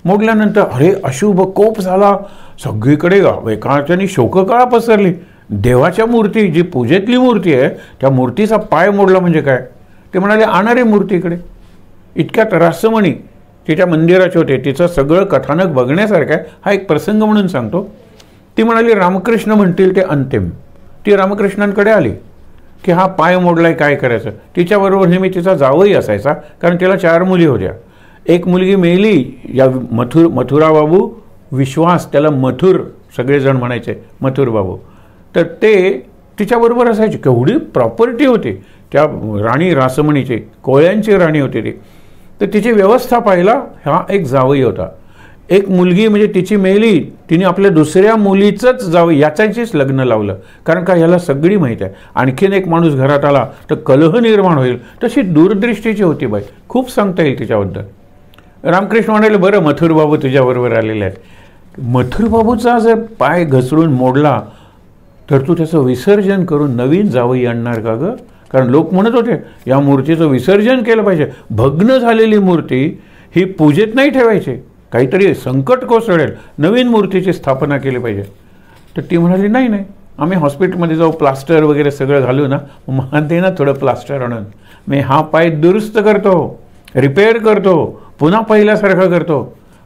मोडल्यानंतर अरे अशुभ कोप झाला, सगळीकडे एकाच्यानी शोककळा पसरली. देवाच्या मूर्ती, जी पूजेतली मूर्ती आहे, त्या मूर्तीचा पाय मोडला म्हणजे काय? ते म्हणाले, आणा रे मूर्तीकडे. इतक्यात रासमणी तिच्या मंदिराचे होते, तिचं सगळं कथानक बघण्यासारखं आहे. हा एक प्रसंग म्हणून सांगतो. ती म्हणाली, रामकृष्ण म्हणतील ते अंतिम. ती रामकृष्णांकडे आली की हा पाय मोडलाय, काय करायचं? तिच्याबरोबर नेहमी तिचा जावई असायचा, कारण तिला 4 मुली होत्या. एक मुलगी मेली, या मथुरा बाबू विश्वास, त्याला मथुर सगळेजण म्हणायचे, मथुर बाबू. तर ते तिच्याबरोबर असायचे. केवढी प्रॉपर्टी होती त्या राणी रासमणीची, कोळ्यांची राणी होती ती. तर तिची व्यवस्था पाहिला हा एक जावई होता. एक मुलगी म्हणजे तिची मेली, तिने आपल्या दुसऱ्या मुलीचंच जावई याच्याशीच लग्न लावलं. कारण का ह्याला सगळी माहीत आहे, आणखीन एक माणूस घरात आला तर कलह निर्माण होईल. तशी दूरदृष्टीची होती बाई, खूप सांगता येईल तिच्याबद्दल. रामकृष्ण म्हणाले, बरं मथुर बाबू तुझ्याबरोबर आलेले आहेत. मथुर बाबूचा जर पाय घसरून मोडला तर तू त्याचं विसर्जन करून नवीन जावई आणणार का गं? कारण लोक म्हणत होते या मूर्तीचं विसर्जन केलं पाहिजे, भग्न झालेली मूर्ती ही पूजेत नाही ठेवायची, काहीतरी संकट कोसळेल, नवीन मूर्तीची स्थापना केली पाहिजे. तर ती म्हणाली, नाही नाही, आम्ही हॉस्पिटलमध्ये जाऊ, प्लास्टर वगैरे सगळं घालू ना, म्हणते ना थोडं प्लास्टर आणून मी हा पाय दुरुस्त करतो, रिपेअर करतो, पुन्हा पहिल्यासारखं करतो.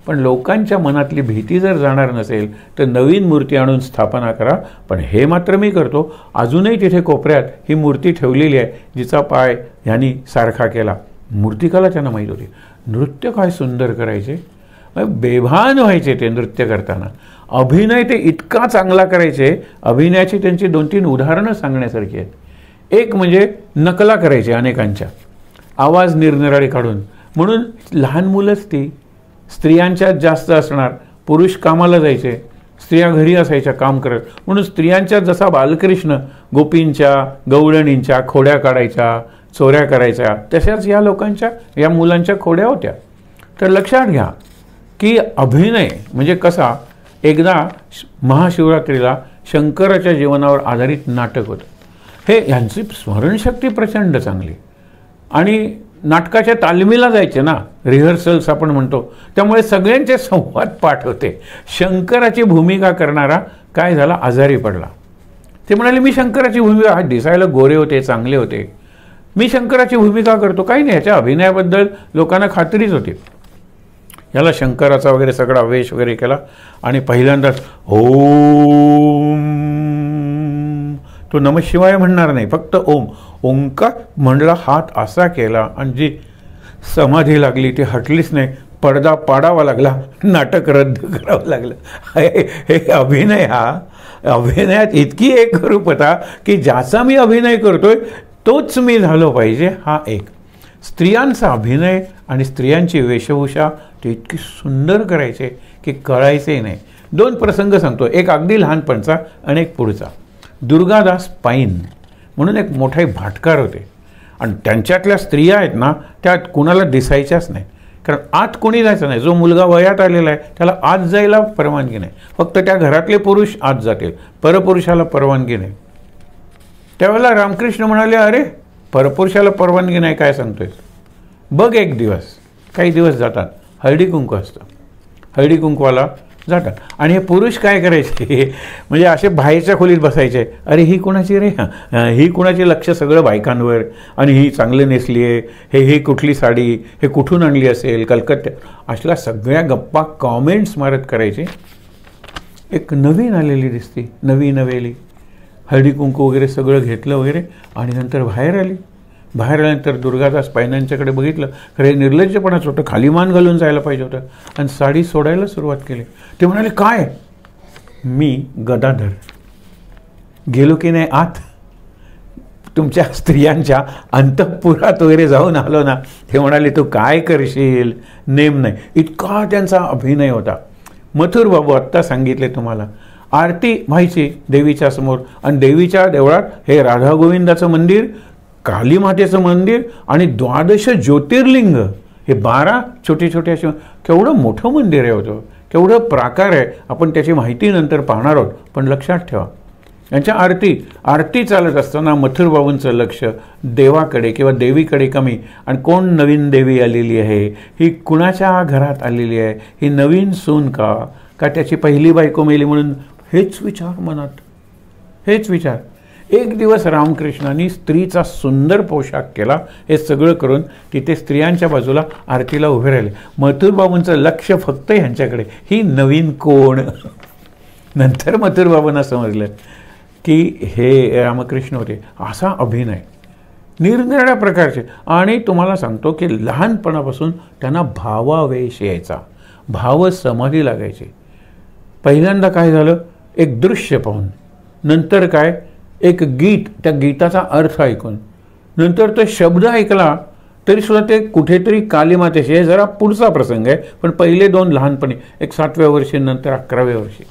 पण लोकांच्या मनातली भीती जर जाणार नसेल तर नवीन मूर्ती आणून स्थापना करा. पण हे मात्र मी करतो, अजूनही तिथे कोपऱ्यात ही मूर्ती ठेवलेली आहे जिचा पाय ह्यांनी सारखा केला. मूर्तिकाला त्यांना माहीत होती नृत्य काय सुंदर करायचे, बेभान व्हायचे ते नृत्य करताना. अभिनय ते इतका चांगला करायचे, अभिनयाची त्यांची 2-3 उदाहरणं सांगण्यासारखी आहेत. एक म्हणजे नकला करायचे अनेकांच्या, आवाज निरनिराळे काढून. म्हणून लहान मुलंच ती स्त्रियांच्यात जास्त असणार, पुरुष कामाला जायचे, स्त्रिया घरी असायच्या काम करत. म्हणून स्त्रियांच्यात जसा बालकृष्ण गोपींच्या गवळणींच्या खोड्या काढायच्या, चोऱ्या करायच्या, तशाच या लोकांच्या या मुलांच्या खोड्या होत्या. तर लक्षात घ्या की अभिनय म्हणजे कसा, एकदा महाशिवरात्रीला शंकराच्या जीवनावर आधारित नाटक होतं. हे यांची स्मरणशक्ती प्रचंड चांगली आणि नाटकाच्या तालमीला जायचे ना, रिहर्सल्स आपण म्हणतो, त्यामुळे सगळ्यांचे संवाद पाठ होते. शंकराची भूमिका करणारा काय झाला, आजारी पडला. ते म्हणाले मी शंकराची भूमिका, हा दिसायला गोरे होते, चांगले होते, मी शंकराची भूमिका करतो. काही नाही, ह्याच्या अभिनयाबद्दल लोकांना खात्रीच होती. याला शंकराचा वगैरे सगळा वेश वगैरे केला आणि पहिल्यांदाच ओम, तो नमशिवाय म्हणणार नाही, फक्त ओम, ओंकार म्हणला, हात असा केला आणि जी समाधी लागली ती हटलीच नाही. पडदा पाडावा लागला, नाटक रद्द करावं लागलं. हे अभिनय, हा अभिनयात इतकी एकरूपता की ज्याचा मी अभिनय करतोय तोच मी झालो पाहिजे. हा एक स्त्रियांचा अभिनय आणि स्त्रियांची वेशभूषा ते इतकी सुंदर करायचे की कळायचे नाही. 2 प्रसंग सांगतो, एक अगदी लहानपणचा आणि एक पुढचा. दुर्गादास पाईन म्हणून एक मोठे भाटकार होते आणि त्यांच्यातल्या स्त्रिया आहेत ना, त्यात कुणाला दिसायच्याच नाही, कारण आत कोणी जायचं नाही. जो मुलगा वयात आलेला आहे त्याला आत जायला परवानगी नाही, फक्त त्या घरातले पुरुष आत जातील, परपुरुषाला परवानगी नाही. त्यावेळेला रामकृष्ण म्हणाले, अरे परपुरुषाला परवानगी नाही काय सांगतोय, बघ एक दिवस. काही दिवस जातात, हळदी कुंकू असतं, हळदी कुंकवाला जातात आणि हे पुरुष काय करायचे, म्हणजे असे बाहेरच्या खोलीत बसायचे. अरे ही कुणाची रे, ही कुणाची, लक्ष सगळं बायकांवर, आणि ही चांगली नेसली आहे, ही कुठली साडी, हे कुठून आणली असेल, कलकत्त्या, अशा सगळ्या गप्पा कॉमेंट्स मारत करायचे. एक नवीन आलेली दिसती, नवी नवेली, हळदी कुंकू वगैरे सगळं घेतलं वगैरे आणि नंतर बाहेर आली. बाहेर आल्यानंतर दुर्गादास पायनांच्याकडे बघितलं, खरं हे निर्लज्जपणाच होतं, खाली मान घालून जायला पाहिजे होतं, आणि साडी सोडायला सुरुवात केली. ते म्हणाले, काय, मी गदाधर गेलो की नाही आत, तुमच्या स्त्रियांच्या अंतःपुरात वगैरे जाऊन आलो ना. ते म्हणाले, तू काय करशील, नेम नाही. इतका त्यांचा अभिनय होता. मथुर बाबू आत्ता सांगितले तुम्हाला, आरती व्हायची देवीच्या समोर आणि देवीच्या देवळात हे राधा गोविंदाचं मंदिर, काली मातेचं मंदिर आणि 12 ज्योतिर्लिंग, हे 12 छोटे छोटे असे, केवढं मोठं मंदिर आहे होतं, केवढं प्राकार आहे. आपण त्याची माहिती नंतर पाहणार आहोत. पण लक्षात ठेवा, यांच्या आरती चालत असताना मथुरबाबूंचं लक्ष देवाकडे किंवा देवीकडे कमी. आणि कोण नवीन देवी आलेली आहे, ही कुणाच्या घरात आलेली आहे, ही नवीन सून का त्याची पहिली बायको मेली म्हणून, हेच विचार मनात, हेच विचार. एक दिवस रामकृष्णांनी स्त्रीचा सुंदर पोशाख केला, हे सगळं करून तिथे स्त्रियांच्या बाजूला आरतीला उभे राहिले. मथुरबाबूंचं लक्ष फक्त ह्यांच्याकडे, ही नवीन कोण. नंतर मथुरबाबूंना समजलं की हे रामकृष्ण होते. असा अभिनय निरनिराळ्या प्रकारचे. आणि तुम्हाला सांगतो की लहानपणापासून त्यांना भावावेश यायचा, भाव समाधी लागायची. पहिल्यांदा काय झालं, एक दृश्य पाहून, नंतर काय, एक गीत, त्या गीताचा अर्थ ऐकून, नंतर तो शब्द ऐकला तरीसुद्धा ते कुठेतरी कालीमातेशी. हे जरा पुढचा प्रसंग आहे, पण पहिले 2 लहानपणी, एक 7व्या वर्षी, नंतर 11व्या वर्षी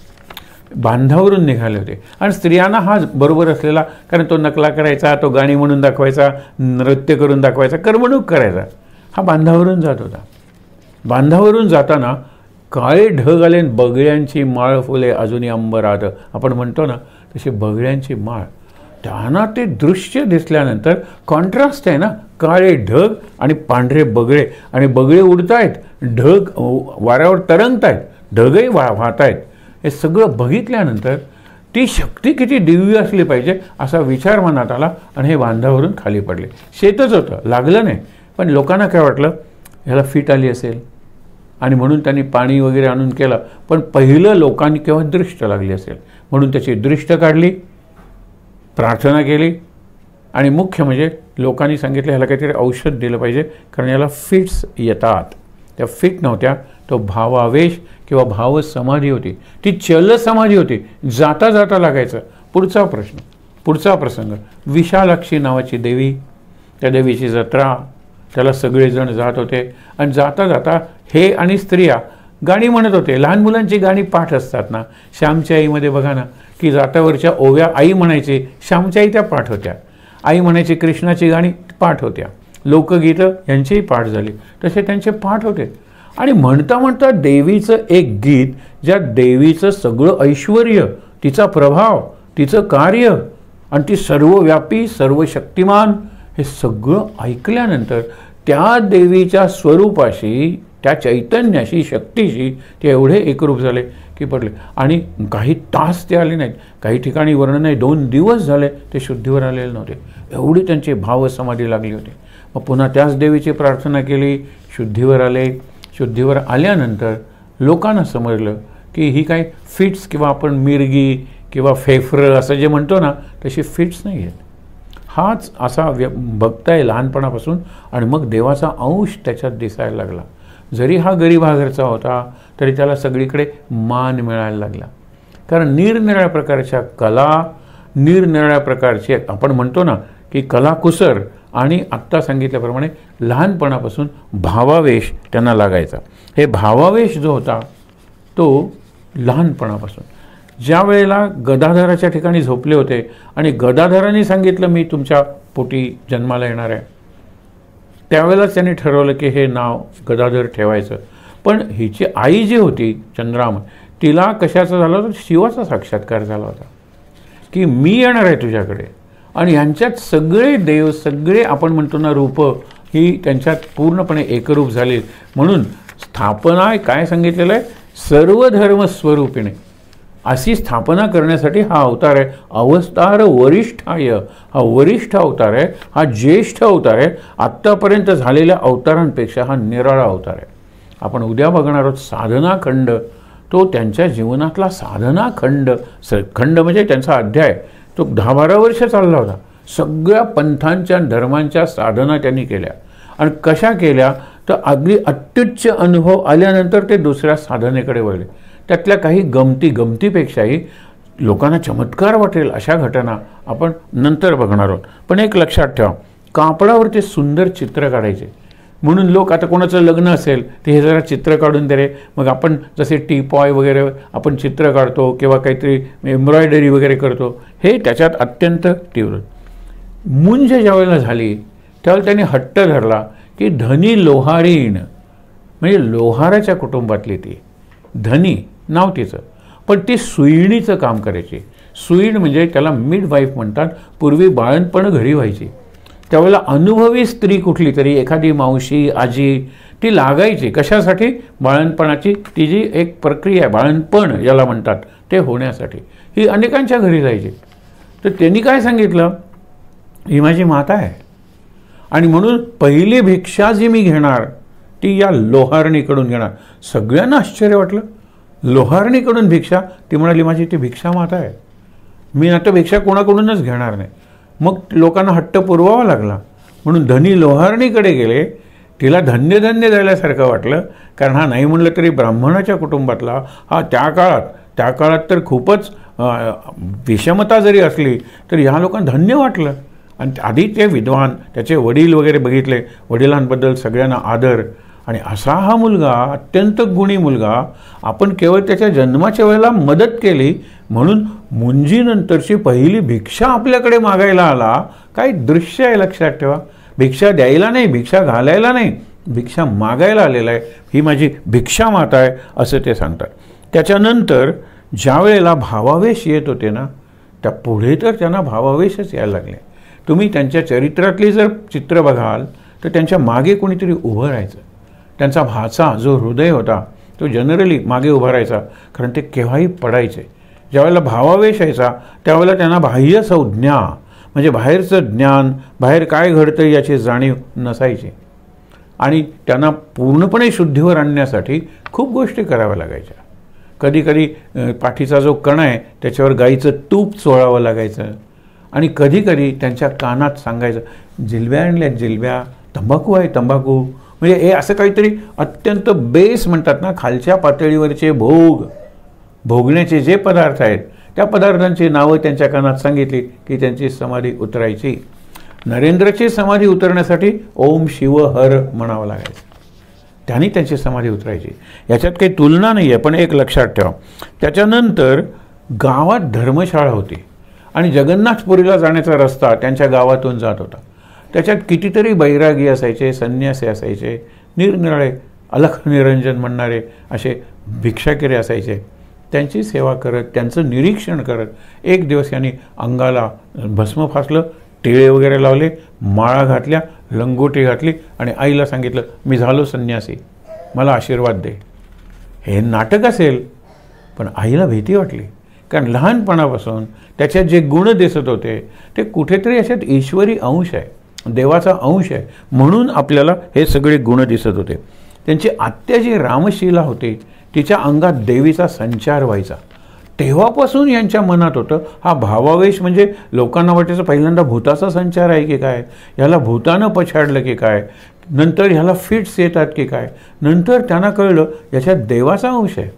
बांधावरून निघाले होते. आणि स्त्रियांना हा बरोबर असलेला, कारण तो नकला करायचा, तो गाणी म्हणून दाखवायचा, नृत्य करून दाखवायचा, करमणूक करायचा, हा बांधावरून जात होता. बांधावरून जाताना काळे ढग आले, बगळ्यांची माळ फुले अजूनही अंबरात, आपण म्हणतो ना तशी बगळ्यांची माळ. त्यांना ते दृश्य दिसल्यानंतर कॉन्ट्रास्ट आहे ना, काळे ढग आणि पांढरे बगळे, आणि बगळे उडतायत, ढग वाऱ्यावर तरंगतायत, ढगही वाहत आहेत. हे सगळं बघितल्यानंतर ती शक्ती किती दिव्य असली पाहिजे असा विचार मनात आला आणि हे बांधावरून खाली पडले. शेतच होतं, लागलं नाही, पण लोकांना काय वाटलं, ह्याला फिट आली असेल, आणि म्हणून त्यांनी पाणी वगैरे आणून केलं. पण पहिलं लोकांनी केव्हा दृष्ट लागली असेल म्हणून त्याची दृष्ट काढली, प्रार्थना केली आणि मुख्य म्हणजे लोकांनी सांगितलं ह्याला काहीतरी औषध दिलं पाहिजे कारण याला फिट्स येतात. त्या फिट नव्हत्या, तो भावावेश किंवा भाव समाधी होती, ती चल समाधी होती, जाता जाता लागायचं. पुढचा प्रसंग, विशालाक्षी नावाची देवी, त्या देवीची जत्रा, त्याला सगळेजण जात होते आणि जाता जाता हे आणि स्त्रिया गाणी म्हणत होते. लहान मुलांची गाणी पाठ असतात ना, श्यामच्या आईमध्ये बघा ना की जात्यावरच्या ओव्या आई म्हणायची, श्यामच्या आई त्या पाठ होत्या. आई म्हणायची, कृष्णाची गाणी पाठ होत्या, लोकगीतं यांचीही पाठ झाली, तसे त्यांचे पाठ होते. आणि म्हणता म्हणता देवीचं एक गीत, ज्या देवीचं सगळं ऐश्वर्य, तिचा प्रभाव, तिचं कार्य आणि ती सर्वव्यापी सर्वशक्तिमान हे सगळं ऐकल्यानंतर त्या देवीच्या स्वरूपाशी, त्या चैतन्याशी, शक्तीशी ते एवढे एकरूप झाले की पडले. आणि काही तास ते आले नाहीत, काही ठिकाणी वर्णन नाही 2 दिवस झाले ते शुद्धीवर आलेले नव्हते, एवढी त्यांची भावसमाधी लागली होती. मग पुन्हा त्याच देवीची प्रार्थना केली, शुद्धीवर आले. शुद्धीवर आल्यानंतर लोकांना समजलं की ही काय फिट्स किंवा आपण मिरगी किंवा फेफरं असं जे म्हणतो ना तशी फिट्स नाही आहेत. हाच असा बघताय लहानपणापासून आणि मग देवाचा अंश त्याच्यात दिसायला लागला. जरी हा गरीबा घरचा होता तरी त्याला सगळीकडे मान मिळायला लागला. कारण निरनिराळ्या प्रकारच्या कला, निरनिराळ्या प्रकारचे आपण म्हणतो ना की कलाकुसर आणि आत्ता सांगितल्याप्रमाणे लहानपणापासून भावावेश त्यांना लागायचा. हे भावावेश जो होता तो लहानपणापासून, ज्या वेळेला गदाधराच्या ठिकाणी झोपले होते आणि गदाधरांनी सांगितलं मी तुमच्या पोटी जन्माला येणार आहे, त्यावेळेलाच त्यांनी ठरवलं की हे नाव गदाधर ठेवायचं. पण हिची आई जी होती चंद्राम, तिला कशाचा झाला होता, शिवाचा साक्षात्कार झाला होता की मी येणार आहे तुझ्याकडे. आणि ह्यांच्यात सगळे देव, सगळे आपण म्हणतो ना रूप, ही त्यांच्यात पूर्णपणे एकरूप झाली. म्हणून स्थापना काय सांगितलेलं आहे, सर्व धर्म स्वरूपिणे, अशी स्थापना करण्यासाठी हा अवतार आहे. अवतार वरिष्ठाय, हा वरिष्ठ अवतार आहे, हा ज्येष्ठ अवतार आहे. आत्तापर्यंत झालेल्या अवतारांपेक्षा हा निराळा अवतार आहे. आपण उद्या बघणार आहोत साधनाखंड, तो त्यांच्या जीवनातला साधनाखंड, खंड म्हणजे त्यांचा अध्याय, तो 10-12 वर्ष चालला होता. सगळ्या पंथांच्या धर्मांच्या साधना त्यांनी केल्या आणि कशा केल्या तर अगदी अत्युच्च अनुभव आल्यानंतर ते दुसऱ्या साधनेकडे वळले. त्यातल्या काही गमतीपेक्षाही लोकांना चमत्कार वाटेल अशा घटना आपण नंतर बघणार आहोत. पण एक लक्षात ठेवा, कापडावरती सुंदर चित्र काढायचे. म्हणून लोक, आता कोणाचं लग्न असेल ते हे जरा चित्र काढून दे रे, मग आपण जसे टीपॉय वगैरे आपण चित्र काढतो किंवा काहीतरी एम्ब्रॉयडरी वगैरे करतो, हे त्याच्यात अत्यंत तीव्र. मुंज ज्यावेळेला झाली त्यावेळेला त्यांनी हट्ट धरला की धनी लोहारीण, म्हणजे लोहाराच्या कुटुंबातली ती, धनी नाव तिचं, पण ती सुईणीचं काम करायची. सुईण म्हणजे त्याला मिडवाईफ म्हणतात. पूर्वी बाळंतपण घरी व्हायची, त्यावेळेला अनुभवी स्त्री कुठली तरी एखादी मावशी, आजी ती लागायची. कशासाठी, बाळंतपणाची ती जी एक प्रक्रिया आहे, बाळंतपण याला म्हणतात, ते होण्यासाठी ही अनेकांच्या घरी जायची. तर त्यांनी काय सांगितलं, ही माझी माता आहे आणि म्हणून पहिली भिक्षा जी मी घेणार ती या लोहारणीकडून घेणार. सगळ्यांना आश्चर्य वाटलं, लोहारणीकडून भिक्षा? ती म्हणाली माझी ती भिक्षा माता आहे, मी आता भिक्षा कोणाकडूनच घेणार नाही. मग लोकांना हट्ट पुरवावा लागला. म्हणून धनी लोहारणीकडे गेले. तिला धन्य द्यायल्यासारखं वाटलं, कारण हा नाही म्हणलं तरी ब्राह्मणाच्या कुटुंबातला हा त्या काळात तर खूपच विषमता जरी असली तरी ह्या लोकांना धन्य वाटलं. आणि आधी ते विद्वान, त्याचे वडील वगैरे बघितले, वडिलांबद्दल सगळ्यांना आदर. आणि असा हा मुलगा, अत्यंत गुणी मुलगा, आपण केवळ त्याच्या जन्माच्या वेळेला मदत केली म्हणून मुंजीनंतरची पहिली भिक्षा आपल्याकडे मागायला आला. काय दृश्य आहे लक्षात ठेवा. भिक्षा द्यायला नाही, भिक्षा घालायला नाही, भिक्षा मागायला आलेला आहे. ही माझी भिक्षा माता आहे असं ते सांगतात. त्याच्यानंतर ज्या वेळेला भावावेश येत होते ना, त्या पुढे तर त्यांना भावावेशच यायला लागले. तुम्ही त्यांच्या चरित्रातली जर चित्र बघाल तर त्यांच्या मागे कोणीतरी उभं राहायचं. त्यांचा भाचा जो हृदय होता तो जनरली मागे उभा राहायचा, कारण ते केव्हाही पडायचे. ज्यावेळेला भावावेश यायचा त्यावेळेला त्यांना बाह्य संज्ञा म्हणजे बाहेरचं ज्ञान, बाहेर काय घडतं याची जाणीव नसायची. आणि त्यांना पूर्णपणे शुद्धीवर आणण्यासाठी खूप गोष्टी कराव्या लागायच्या. कधी कधी पाठीचा जो कणा आहे त्याच्यावर गाईचं तूप चोळावं लागायचं. आणि कधी कधी त्यांच्या कानात सांगायचं जिलब्या आणल्यात जिलब्या, तंबाखू आहे तंबाखू. म्हणजे हे असं काहीतरी अत्यंत बेस म्हणतात ना, खालच्या पातळीवरचे भोगण्याचे जे पदार्थ आहेत त्या पदार्थांची नावं त्यांच्या कानात सांगितली की त्यांची समाधी उतरायची. नरेंद्रची समाधी उतरण्यासाठी ओम शिव हर म्हणावं लागायचं, त्यांनी त्यांची समाधी उतरायची. याच्यात काही तुलना नाही आहे, पण एक लक्षात ठेवा, त्याच्यानंतर गावात धर्मशाळा होती आणि जगन्नाथपुरीला जाण्याचा रस्ता त्यांच्या गावातून जात होता. त्याच्यात कितीतरी बैरागी असायचे, संन्यासी असायचे, निरनिराळे अलख निरंजन म्हणणारे असे भिक्षाकिरे असायचे. त्यांची सेवा करत, त्यांचं निरीक्षण करत एक दिवस यांनी अंगाला भस्म फासलं, टिळे वगैरे लावले, माळा घातल्या, लंगोटी घातली आणि आईला सांगितलं मी झालो संन्यासी, मला आशीर्वाद दे. हे नाटक असेल, पण आईला भीती वाटली, कारण लहानपणापासून त्याच्यात जे गुण दिसत होते ते कुठेतरी अशात ईश्वरी अंश आहे, देवाचा अंश आहे, म्हणून आपल्याला हे सगळे गुण दिसत होते. त्यांची आत्या जी रामशिला होती तिच्या अंगात देवीचा संचार व्हायचा. तेव्हापासून यांच्या मनात होतं हा भावावेश म्हणजे लोकांना वाटायचं पहिल्यांदा भूताचा संचार आहे की काय, ह्याला भूतानं पछाडलं की काय, नंतर ह्याला फिट्स येतात की काय. नंतर त्यांना कळलं याच्यात देवाचा अंश आहे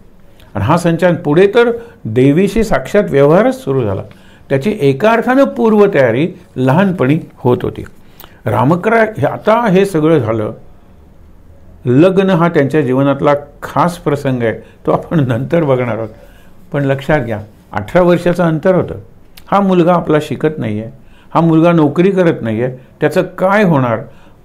आणि हा संचार पुढे तर देवीशी साक्षात व्यवहारच सुरू झाला. त्याची एका अर्थानं पूर्वतयारी लहानपणी होत होती. आता हे सगळं झालं. लग्न हा त्यांच्या जीवनातला खास प्रसंग आहे, तो आपण नंतर बघणार आहोत. पण लक्षात घ्या 18 वर्षाचं अंतर होतं. हा मुलगा आपला शिकत नाही आहे, हा मुलगा नोकरी करत नाही आहे, त्याचं काय होणार.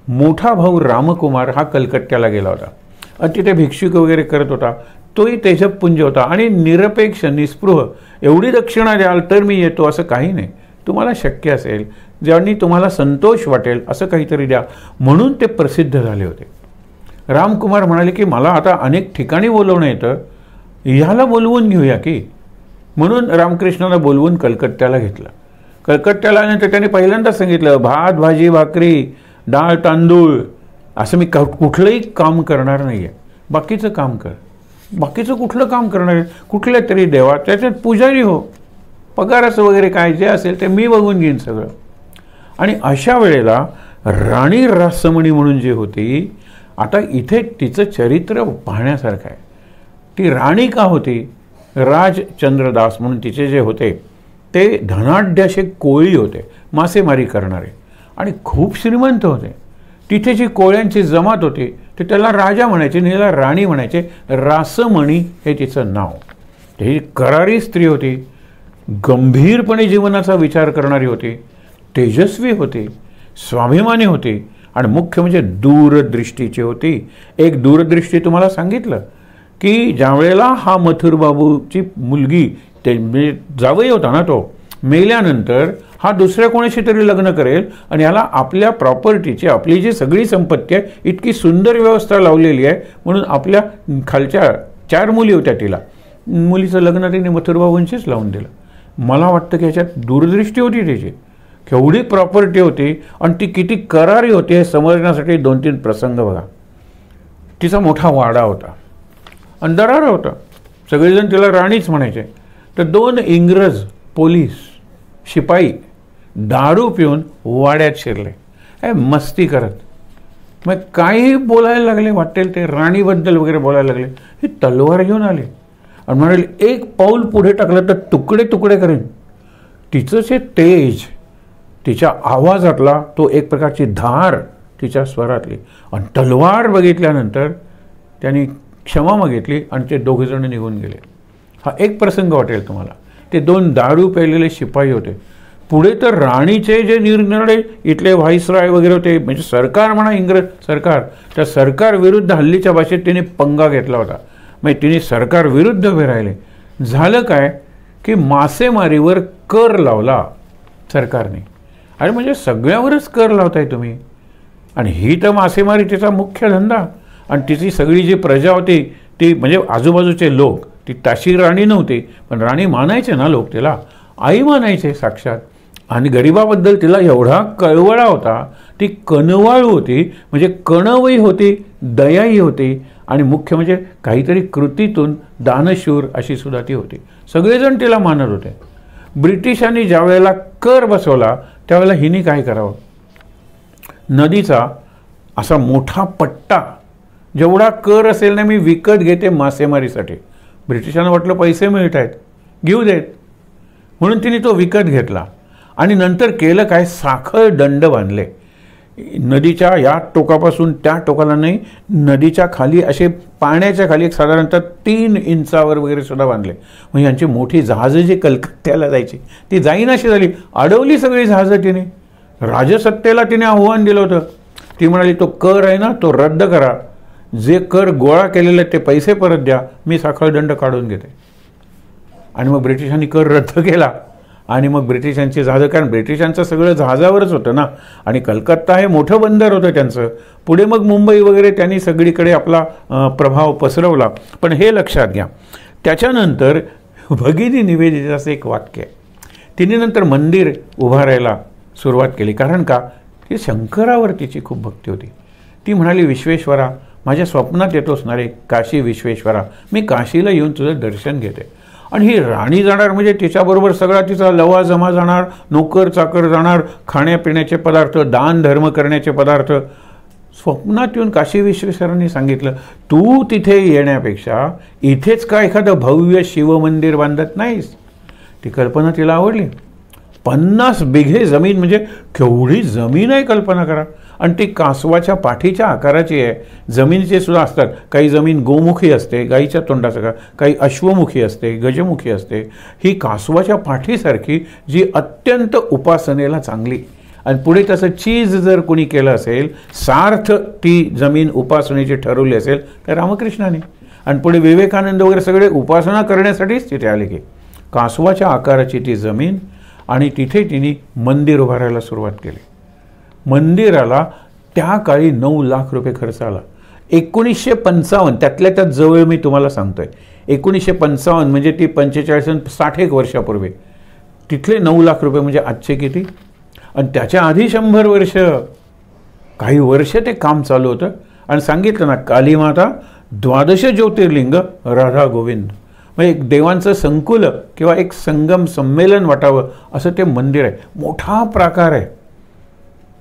मोठा भाऊ रामकुमार हा कलकत्त्याला गेला होता, तिथे भिक्षुक वगैरे करत होता. तोही तेजपुंज होता आणि निरपेक्ष निस्पृह, एवढी दक्षिणा द्याल तर मी येतो असं काही नाही, तुम्हाला शक्य असेल ज्यांनी तुम्हाला संतोष वाटेल असं काहीतरी द्या, म्हणून ते प्रसिद्ध झाले होते. रामकुमार म्हणाले की मला आता अनेक ठिकाणी बोलवणं येतं, ह्याला बोलवून घेऊया की. म्हणून रामकृष्णाला बोलवून कलकत्त्याला घेतलं. कलकत्त्याला आल्यानंतर त्याने पहिल्यांदा सांगितलं भात भाजी भाकरी डाळ तांदूळ असं मी कुठलंही काम करणार नाही आहे, बाकीचं काम कर. बाकीचं कुठलं काम करणार आहे, कुठल्या तरी देवा त्याच्यात पुजारी हो, पगाराचं वगैरे काय जे असेल ते मी बघून घेईन सगळं. आणि अशा वेळेला राणी रासमणी म्हणून जी होती, आता इथे तिचं चरित्र पाहण्यासारखं आहे. ती राणी का होती, राजचंद्रदास म्हणून तिचे जे होते ते धनाढ्य असे कोळी होते, मासेमारी करणारे आणि खूप श्रीमंत होते. तिथे जी कोळ्यांची जमात होती ते त्याला राजा म्हणायचे आणि हिला राणी म्हणायचे. रासमणी हे तिचं नाव. ही करारी स्त्री होती, गंभीरपणे जीवनाचा विचार करणारी होती, तेजस्वी होती, स्वाभिमानी होती आणि मुख्य म्हणजे दूरदृष्टीची होती. एक दूरदृष्टी तुम्हाला सांगितलं की ज्यावेळेला हा मथुरबाबूची मुलगी ते जावई होता ना, तो मेल्यानंतर हा दुसऱ्या कोणाशी तरी लग्न करेल आणि ह्याला आपल्या प्रॉपर्टीची, आपली जी सगळी संपत्ती आहे इतकी सुंदर व्यवस्था लावलेली आहे म्हणून आपल्या खालच्या 4 मुली होत्या, तिला मुलीचं लग्न तिने मथुरबाबूंशीच लावून दिलं. मला वाटतं की ह्याच्यात दूरदृष्टी होती त्याची, केवढी प्रॉपर्टी होती आणि ती किती करारी होती हे समजण्यासाठी 2-3 प्रसंग बघा. तिचा मोठा वाडा होता आणि दरारा होता, सगळेजण तिला राणीच म्हणायचे. तर 2 इंग्रज पोलीस शिपाई दारू पिऊन वाड्यात शिरले, मस्ती करत. मग काही बोलायला लागले, वाटेल ते राणीबद्दल वगैरे बोलायला लागले. ही तलवार घेऊन आले आणि म्हणाले 1 पाऊल पुढे टाकलं तर तुकडे तुकडे करेन. तिचं जे तेज, तिच्या आवाजातला तो एक प्रकारची धार तिच्या स्वरातली, आणि तलवार बघितल्यानंतर त्यांनी क्षमा मागितली आणि ते 2 जण निघून गेले. हा एक प्रसंग वाटेल तुम्हाला. ते 2 दारू प्यायलेले शिपाई होते. पुढे तर राणीचे जे निरनिराळे इथले व्हाईसराय वगैरे होते, म्हणजे सरकार म्हणा इंग्रज सरकार, त्या सरकार विरुद्ध हल्लीच्या भाषेत तिने पंगा घेतला होता. म्हणजे तिने सरकार विरुद्ध उभे राहिले. झालं काय की मासेमारीवर कर लावला सरकारने. अरे म्हणजे सगळ्यावरच कर लावताय तुम्ही. आणि ही तर मासेमारी तिचा मुख्य धंदा, आणि तिची सगळी जी प्रजा होती ती म्हणजे आजूबाजूचे लोक, ती ताशी राणी नव्हती पण राणी मानायचे ना लोक, तिला आई मानायचे साक्षात. आणि गरिबाबद्दल तिला एवढा कळवळा होता ती कनवाळू होती, म्हणजे कणवही होती, दयाही होती आणि मुख्य म्हणजे काहीतरी कृतीतून दानशूर अशी सुद्धा ती होती. सगळेजण तिला मानत होते. ब्रिटिशांनी ज्या वेळेला कर बसवला त्यावेळेला हिने काय करावं, नदीचा असा मोठा पट्टा, जेवढा कर असेल ना मी विकत घेते मासेमारीसाठी. ब्रिटिशांना वाटलं पैसे मिळत आहेत, घेऊ देत, म्हणून तिने तो विकत घेतला आणि नंतर केलं काय, साखळ दंड बांधले. नदीच्या या टोकापासून त्या टोकाला नाही, नदीच्या खाली असे पाण्याच्या खाली एक साधारणतः 3 इंचावर वगैरे सुद्धा बांधले. म्हणजे यांची मोठी जहाजं जी कलकत्त्याला जायची ती जाईनाशी झाली, अडवली सगळी जहाजं तिने. राजसत्तेला तिने आव्हान दिलं होतं. ती म्हणाली तो कर आहे ना तो रद्द करा, जे कर गोळा केलेले ते पैसे परत द्या, मी साखळदंड काढून घेते. आणि मग ब्रिटिशांनी कर रद्द केला आणि मग ब्रिटिशांची जहाजं, कारण ब्रिटिशांचं सगळं जहाजावरच होतं ना आणि कलकत्ता हे मोठं बंदर होतं त्यांचं. पुढे मग मुंबई वगैरे त्यांनी सगळीकडे आपला प्रभाव पसरवला. पण हे लक्षात घ्या, त्याच्यानंतर भगिनी निवेदिताचं एक वाक्य आहे. तिने नंतर मंदिर उभारायला सुरुवात केली. कारण का, ती शंकरावर तिची खूप भक्ती होती. ती म्हणाली, विश्वेश्वरा माझ्या स्वप्नात येतोस ना रे, काशी विश्वेश्वरा, मी काशीला येऊन तुझं दर्शन घेते. आणि ही राणी जाणार म्हणजे तिच्याबरोबर सगळा तिचा लवाजमा जाणार, नोकर चाकर जाणार, खाण्यापिण्याचे पदार्थ, दान धर्म करण्याचे पदार्थ. स्वप्नात येऊन काशी विश्वेश्वरांनी सांगितलं, तू तिथे येण्यापेक्षा इथेच का एखादं भव्य शिवमंदिर बांधत नाहीस. ती कल्पना तिला आवडली. 50 बिघे जमीन म्हणजे केवढी जमीन आहे कल्पना करा. आणि ती कासवाच्या पाठीच्या आकाराची आहे. जमिनीचे सुद्धा असतात, काही जमीन गोमुखी असते, गाईच्या तोंडासारखा, काही अश्वमुखी असते, गजमुखी असते. ही कासवाच्या पाठीसारखी जी अत्यंत उपासनेला चांगली. आणि पुढे तसं चीज जर कोणी केलं असेल, सार्थ ती जमीन उपासनेची ठरवली असेल तर रामकृष्णाने. आणि पुढे विवेकानंद वगैरे सगळे उपासना करण्यासाठीच तिथे आले की कासवाच्या आकाराची ती जमीन. आणि तिथे तिने मंदिर उभारायला सुरुवात केली. मंदिराला त्या काळी 9 लाख रुपये खर्च आला. 1955 त्यातल्या त्यात जवळ मी तुम्हाला सांगतोय, 1955 म्हणजे ती 45-60 एक वर्षापूर्वी तिथले 9 लाख रुपये म्हणजे आजचे किती. आणि त्याच्या आधी 100 वर्ष काही वर्ष ते काम चालू होतं. आणि सांगितलं ना, कालीमाता, 12 ज्योतिर्लिंग, राधा गोविंद, म्हणजे एक देवांचं संकुल किंवा एक संगम संमेलन वाटावं असं ते मंदिर आहे. मोठा प्राकार आहे.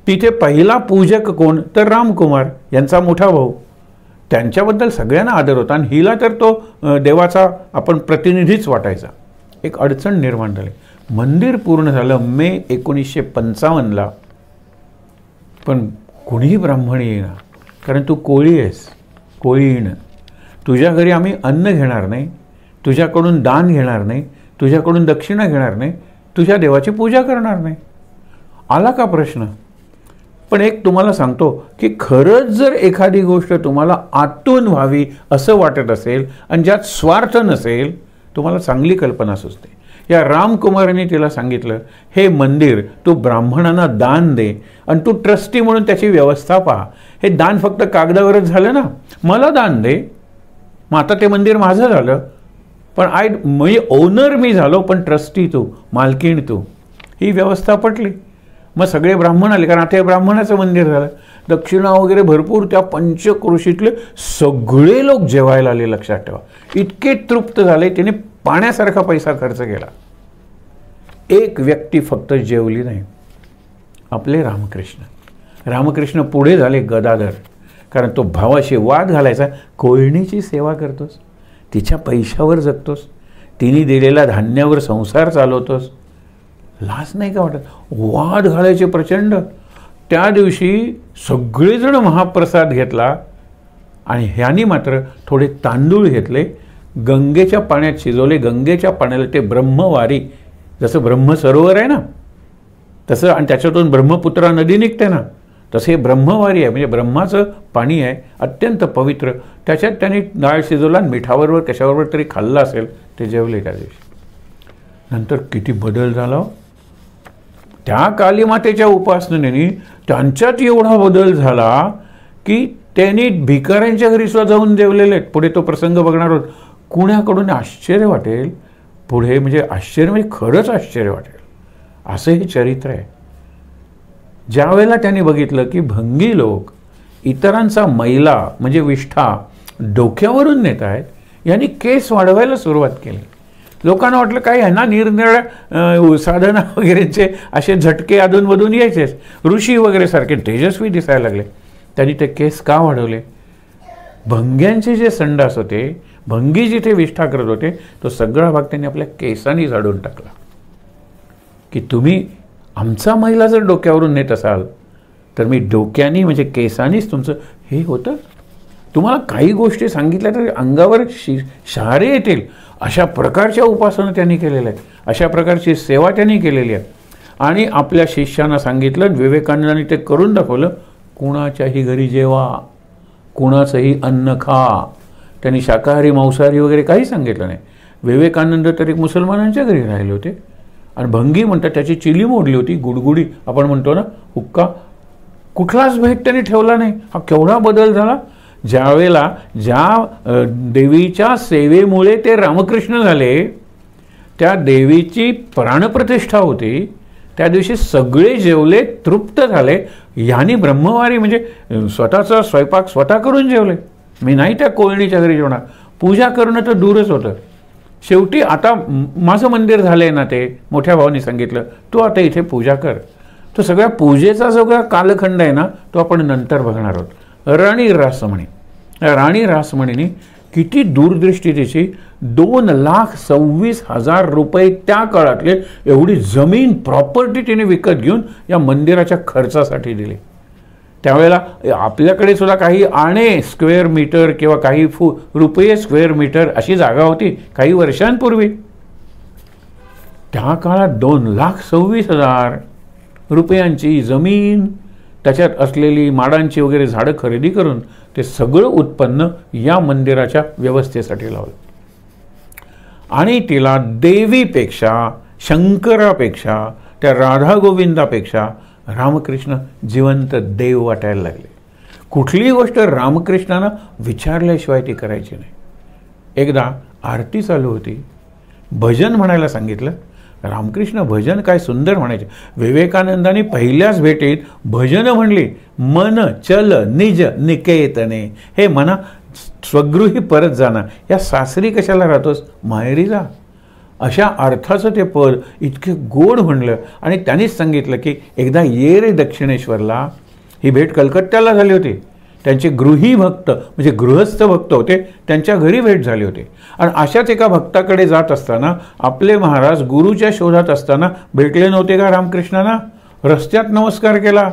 तिथे पहिला पूजक कोण तर रामकुमार यांचा मोठा भाऊ. त्यांच्याबद्दल सगळ्यांना आदर होता आणि हिला तर तो देवाचा आपण प्रतिनिधीच वाटायचा. एक अडचण निर्माण झाली. मंदिर पूर्ण झालं मे 1955ला, पण कुणीही ब्राह्मण येईना. कारण तू कोळी आहेस, कोळी येणं, तुझ्या घरी आम्ही अन्न घेणार नाही, तुझ्याकडून दान घेणार नाही, तुझ्याकडून दक्षिणा घेणार नाही, तुझ्या देवाची पूजा करणार नाही. आला का प्रश्न. पण एक तुम्हाला सांगतो की खरंच जर एखादी गोष्ट तुम्हाला आतून व्हावी असं वाटत असेल आणि ज्यात स्वार्थ नसेल, तुम्हाला चांगली कल्पना सुचते. या रामकुमारांनी तिला सांगितलं, हे मंदिर तू ब्राह्मणांना दान दे आणि तू ट्रस्टी म्हणून त्याची व्यवस्था पहा. हे दान फक्त कागदावरच झालं ना, मला दान दे, मग आता ते मंदिर माझं झालं. पण म्हणजे ओनर मी झालो, पण ट्रस्टी तू, मालकीण तू. ही व्यवस्था पटली. मग सगळे ब्राह्मण आले, कारण आता हे ब्राह्मणाचं मंदिर झालं. दक्षिणा वगैरे भरपूर. त्या पंचक्रोशीतले सगळे लोक जेवायला आले. लक्षात ठेवा, इतके तृप्त झाले, त्याने पाण्यासारखा पैसा खर्च केला. एक व्यक्ती फक्त जेवली नाही, आपले रामकृष्ण. रामकृष्ण पुढे झाले गदाधर, कारण तो भावाशी वाद घालायचा. कोयणीची सेवा करतोस, तिच्या पैशावर जगतोस, तिने दिलेल्या धान्यावर संसार चालवतोस, लाज नाही का वाटत. वाद घालायचे प्रचंड. त्या दिवशी सगळेजण महाप्रसाद घेतला आणि ह्यांनी मात्र थोडे तांदूळ घेतले, गंगेच्या पाण्यात शिजवले. गंगेच्या पाण्याला ते ब्रह्मवारी, जसं ब्रह्मसरोवर आहे ना तसं, आणि त्याच्यातून ब्रह्मपुत्रा नदी निघते ना, तसे हे ब्रह्मवारी आहे, म्हणजे ब्रह्माचं पाणी आहे, अत्यंत पवित्र. त्याच्यात त्यांनी डाळ शिजवला आणि मिठाबरोबर कशाबरोबर तरी खाल्लं असेल, ते जेवले त्या दिवशी. नंतर किती बदल झाला. त्या कालीमातेच्या उपासनेने त्यांच्यात एवढा बदल झाला की त्यांनी भिकाऱ्यांच्या घरी सुद्धा जाऊन जेवलेले आहेत. पुढे तो प्रसंग बघणार आहोत. कुणाकडून आश्चर्य वाटेल पुढे, म्हणजे आश्चर्य म्हणजे खरंच आश्चर्य वाटेल असं हे चरित्र आहे. ज्यावेळेला त्यांनी बघितलं की भंगी लोक इतरांचा मैला म्हणजे विष्ठा डोक्यावरून नेत आहेत, यांनी केस वाढवायला सुरुवात केली. लोकांना वाटलं काय ह्यांना निरनिराळ्या साधना वगैरेचे असे झटके अधूनमधून यायचेच, ऋषी वगैरे सारखे तेजस्वी दिसायला लागले. त्यांनी ते केस का वाढवले? भंग्यांचे जे संडास होते, भंगी जिथे विष्ठा करत होते, तो सगळा भाग त्यांनी आपल्या केसांनी झाडून टाकला. की तुम्ही आमचा मैला जर डोक्यावरून नेत असाल तर मी डोक्यानी म्हणजे केसांनीच तुमचं हे होतं. तुम्हाला काही गोष्टी सांगितल्या तर अंगावर शहारे येतील अशा प्रकारच्या उपासना त्यांनी केलेल्या आहेत, अशा प्रकारची सेवा त्यांनी केलेली आहे. आणि आपल्या शिष्यांना सांगितलं, विवेकानंदांनी ते करून दाखवलं, कुणाच्याही घरी जेवा, कुणाचंही अन्न खा. त्यांनी शाकाहारी मांसाहारी वगैरे काही सांगितलं नाही. विवेकानंद तरी मुसलमानांच्या घरी राहिले होते आणि भंगी म्हणतात त्याची चिली मोडली होती, गुडगुडी आपण म्हणतो ना, हुक्का, कुठलाच भेट त्यांनी ठेवला नाही. हा केवढा बदल झाला. ज्यावेळेला ज्या देवीच्या सेवेमुळे ते रामकृष्ण झाले, त्या देवीची प्राणप्रतिष्ठा होती, त्या दिवशी सगळे जेवले, तृप्त झाले. ह्यांनी ब्रह्मवारी म्हणजे स्वतःचा स्वयंपाक स्वतः करून जेवले. मी नाही त्या कोळणीच्या घरी जेवणार, पूजा करणं तर दूरच होतं. शेवटी आता माझं मंदिर झालंय ना, ते मोठ्या भावाने सांगितलं, तू आता इथे पूजा कर. तो सगळ्या पूजेचा सगळा कालखंड आहे ना, तो आपण नंतर बघणार आहोत. राणी रासमणी, राणी रासमणीने किती दूरदृष्टी त्याची, 2,26,000 रुपये त्या काळातले एवढी जमीन प्रॉपर्टी तिने विकत घेऊन या मंदिराच्या खर्चासाठी दिली. त्यावेळेला आपल्याकडे सुद्धा काही आणे स्क्वेअर मीटर किंवा काही रुपये स्क्वेअर मीटर अशी जागा होती काही वर्षांपूर्वी. त्या काळात 2,26,000 रुपयांची जमीन, त्याच्यात असलेली माडांची वगैरे झाडं खरेदी करून ते सगळं उत्पन्न या मंदिराच्या व्यवस्थेसाठी लावलं. आणि तिला देवीपेक्षा, शंकरापेक्षा, त्या राधा गोविंदापेक्षा रामकृष्ण जिवंत देव वाटायला लागले. कुठलीही गोष्ट रामकृष्णानं विचारल्याशिवाय ती करायची नाही. एकदा आरती चालू होती, भजन म्हणायला सांगितलं. रामकृष्ण भजन काय सुंदर म्हणायचे. विवेकानंदांनी पहिल्याच भेटीत भजन म्हणली, मन चल निज निकेतने, हे मना स्वगृही परत जाणार, या सासरी कशाला राहतोस, माहेरी जा. अशा अर्थाचं ते पद इतके गोड म्हणलं. आणि त्यांनीच सांगितलं की एकदा ये रे दक्षिणेश्वरला. ही भेट कलकत्त्याला झाली होती. त्यांचे गृही भक्त म्हणजे गृहस्थ भक्त होते, त्यांच्या घरी भेट झाली होती. आणि अशाच एका भक्ताकडे जात असताना आपले महाराज गुरुच्या शोधात असताना भेटले नव्हते का रामकृष्णांना. रस्त्यात नमस्कार केला.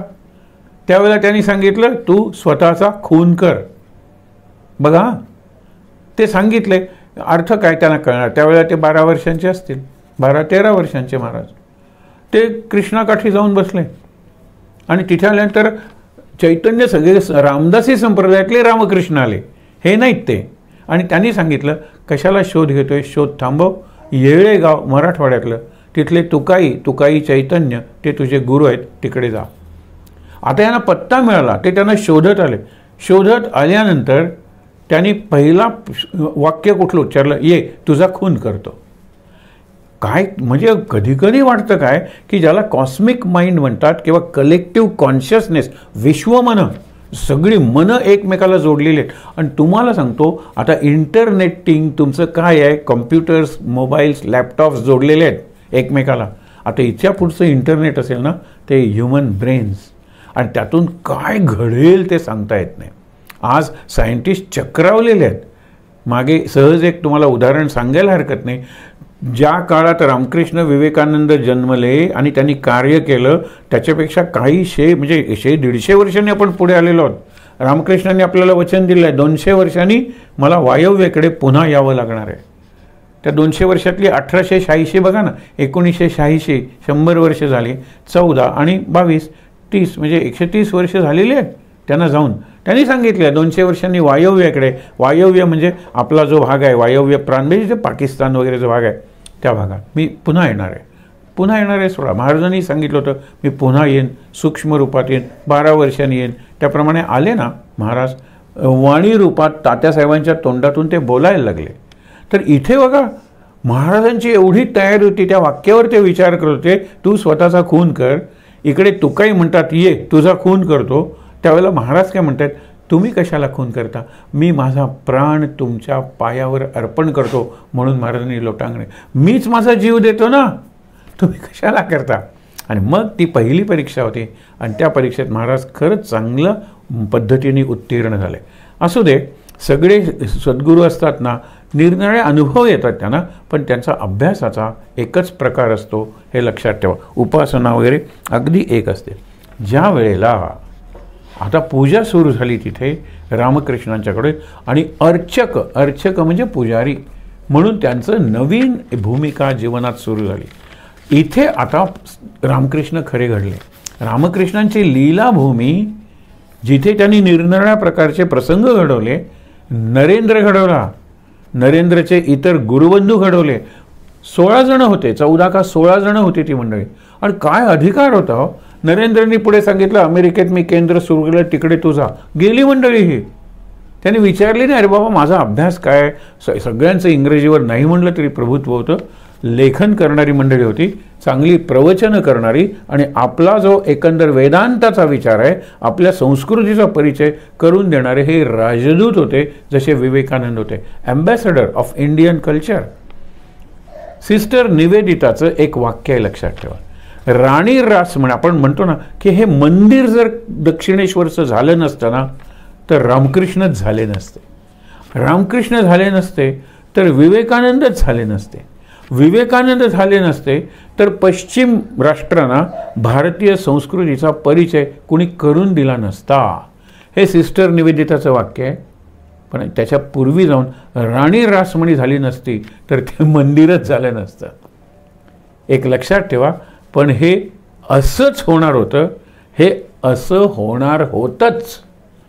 त्यावेळेला त्यांनी सांगितलं, तू स्वतःचा खून कर. बघा, ते सांगितले, अर्थ काय त्यांना कळणार. त्यावेळेला ते 12 वर्षांचे असतील, 12-13 वर्षांचे महाराज. ते कृष्णाकाठी जाऊन बसले आणि तिथे आल्यानंतर चैतन्य सगळे रामदासी संप्रदायातले रामकृष्ण आले, हे नाहीत ते. आणि त्यांनी सांगितलं, कशाला शोध घेतोय, शोध थांबव. येळेगाव मराठवाड्यातलं तिथले तुकाई चैतन्य, ते तुझे गुरु आहेत, तिकडे जा. आता यांना पत्ता मिळाला, ते त्यांना शोधत आले. शोधत आल्यानंतर त्यांनी पहिला वाक्य कुठलं उच्चारलं, ये तुझा खून करतो. काय म्हणजे कधी कधी वाटतं काय की ज्याला कॉस्मिक माइंड म्हणतात किंवा कलेक्टिव्ह कॉन्शियसनेस, विश्वमनं, सगळी मनं एकमेकाला जोडलेली आहेत. आणि तुम्हाला सांगतो आता इंटरनेटिंग तुमचं काय आहे, कॉम्प्युटर्स, मोबाईल्स, लॅपटॉप्स जोडलेले आहेत एकमेकाला. आता इथच्या पुढचं इंटरनेट असेल ना, ते ह्युमन ब्रेन्स, आणि त्यातून काय घडेल ते सांगता येत नाही. आज सायंटिस्ट चक्रावलेले आहेत. मागे सहज एक तुम्हाला उदाहरण सांगायला हरकत नाही. ज्या काळात रामकृष्ण विवेकानंद जन्मले आणि त्यांनी कार्य केलं, त्याच्यापेक्षा काही म्हणजे 100-150 वर्षांनी आपण पुढे आलेलो आहोत. रामकृष्णांनी आपल्याला वचन दिलं आहे, 200 वर्षांनी मला वायव्येकडे पुन्हा यावं लागणार आहे. त्या 200 वर्षातली 1886 बघा ना, 1986, 100 वर्ष झाली, 14 आणि 22, 30 म्हणजे 130 वर्ष झालेली आहेत त्यांना जाऊन. त्यांनी सांगितलं 200 वर्षांनी वायव्येकडे, वायव्य म्हणजे आपला जो भाग आहे, वायव्य प्रांत म्हणजे पाकिस्तान वगैरे जो भाग आहे, त्या भागात मी पुन्हा येणार आहे. सोडा, महाराजांनी सांगितलं होतं मी पुन्हा येईन, सूक्ष्म रूपात येईन, 12 वर्षांनी येईन. त्याप्रमाणे आले ना महाराज, वाणी रूपात तात्यासाहेबांच्या तोंडातून ते बोलायला लागले. तर इथे बघा, महाराजांची एवढी तयारी होती, त्या वाक्यावर ते विचार करत होते, तू स्वतःचा खून कर. इकडे तुकाई म्हणतात ये तुझा खून करतो, त्यावेळेला महाराज काय म्हणतात, तुम्ही कशाला खून करता, मी माझा प्राण तुमच्या पायावर अर्पण करतो म्हणून महाराजांनी लोटांगणे, मीच माझा जीव देतो ना, तुम्ही कशाला करता. आणि मग ती पहिली परीक्षा होती आणि त्या परीक्षेत महाराज खरंच चांगलं पद्धतीने उत्तीर्ण झाले. असू दे, सगळे सद्गुरू असतात ना, निरनिराळे अनुभव येतात त्यांना, पण त्यांचा अभ्यासाचा एकच प्रकार असतो हे लक्षात ठेवा. उपासना वगैरे अगदी एक असते. ज्या वेळेला आता पूजा सुरू झाली तिथे रामकृष्णांच्याकडे, आणि अर्चक म्हणजे पुजारी म्हणून त्यांचं नवीन भूमिका जीवनात सुरू झाली. इथे आता रामकृष्ण खरे घडले. रामकृष्णांची लीलाभूमी जिथे त्यांनी निरनिराळ्या प्रकारचे प्रसंग घडवले, नरेंद्र घडवला, नरेंद्रचे इतर गुरुबंधू घडवले. 16 जण होते, 14 का 16 जण होती ती मंडळी. आणि काय अधिकार होता हो. नरेंद्रनी पुढे सांगितलं अमेरिकेत मी केंद्र सुरू केलं, तिकडे तू जा. गेली मंडळी ही. त्यांनी विचारली नाही, अरे बाबा माझा अभ्यास काय. सगळ्यांचं इंग्रजीवर नाही म्हणलं तरी प्रभुत्व होतं. लेखन करणारी मंडळी होती, चांगली प्रवचनं करणारी, आणि आपला जो एकंदर वेदांताचा विचार आहे, आपल्या संस्कृतीचा परिचय करून देणारे हे राजदूत होते, जसे विवेकानंद होते, ambassador of Indian culture. Sister निवेदिताचं एक वाक्य आहे लक्षात ठेवा. राणी रास म्हणे, आपण म्हणतो ना की हे मंदिर जर दक्षिणेश्वरचं झालं नसतं ना तर रामकृष्णच झाले नसते, रामकृष्ण झाले नसते तर विवेकानंदच झाले नसते, विवेकानंद झाले नसते तर पश्चिम राष्ट्रांना भारतीय संस्कृतीचा परिचय कुणी करून दिला नसता. हे सिस्टर निवेदिताचं वाक्य आहे. पण त्याच्या पूर्वी जाऊन राणी रासमणी झाली नसती तर ते मंदिरच झालं नसतं. एक लक्षात ठेवा. पण हे असंच होणार होतं, हे असं होणार होतंच,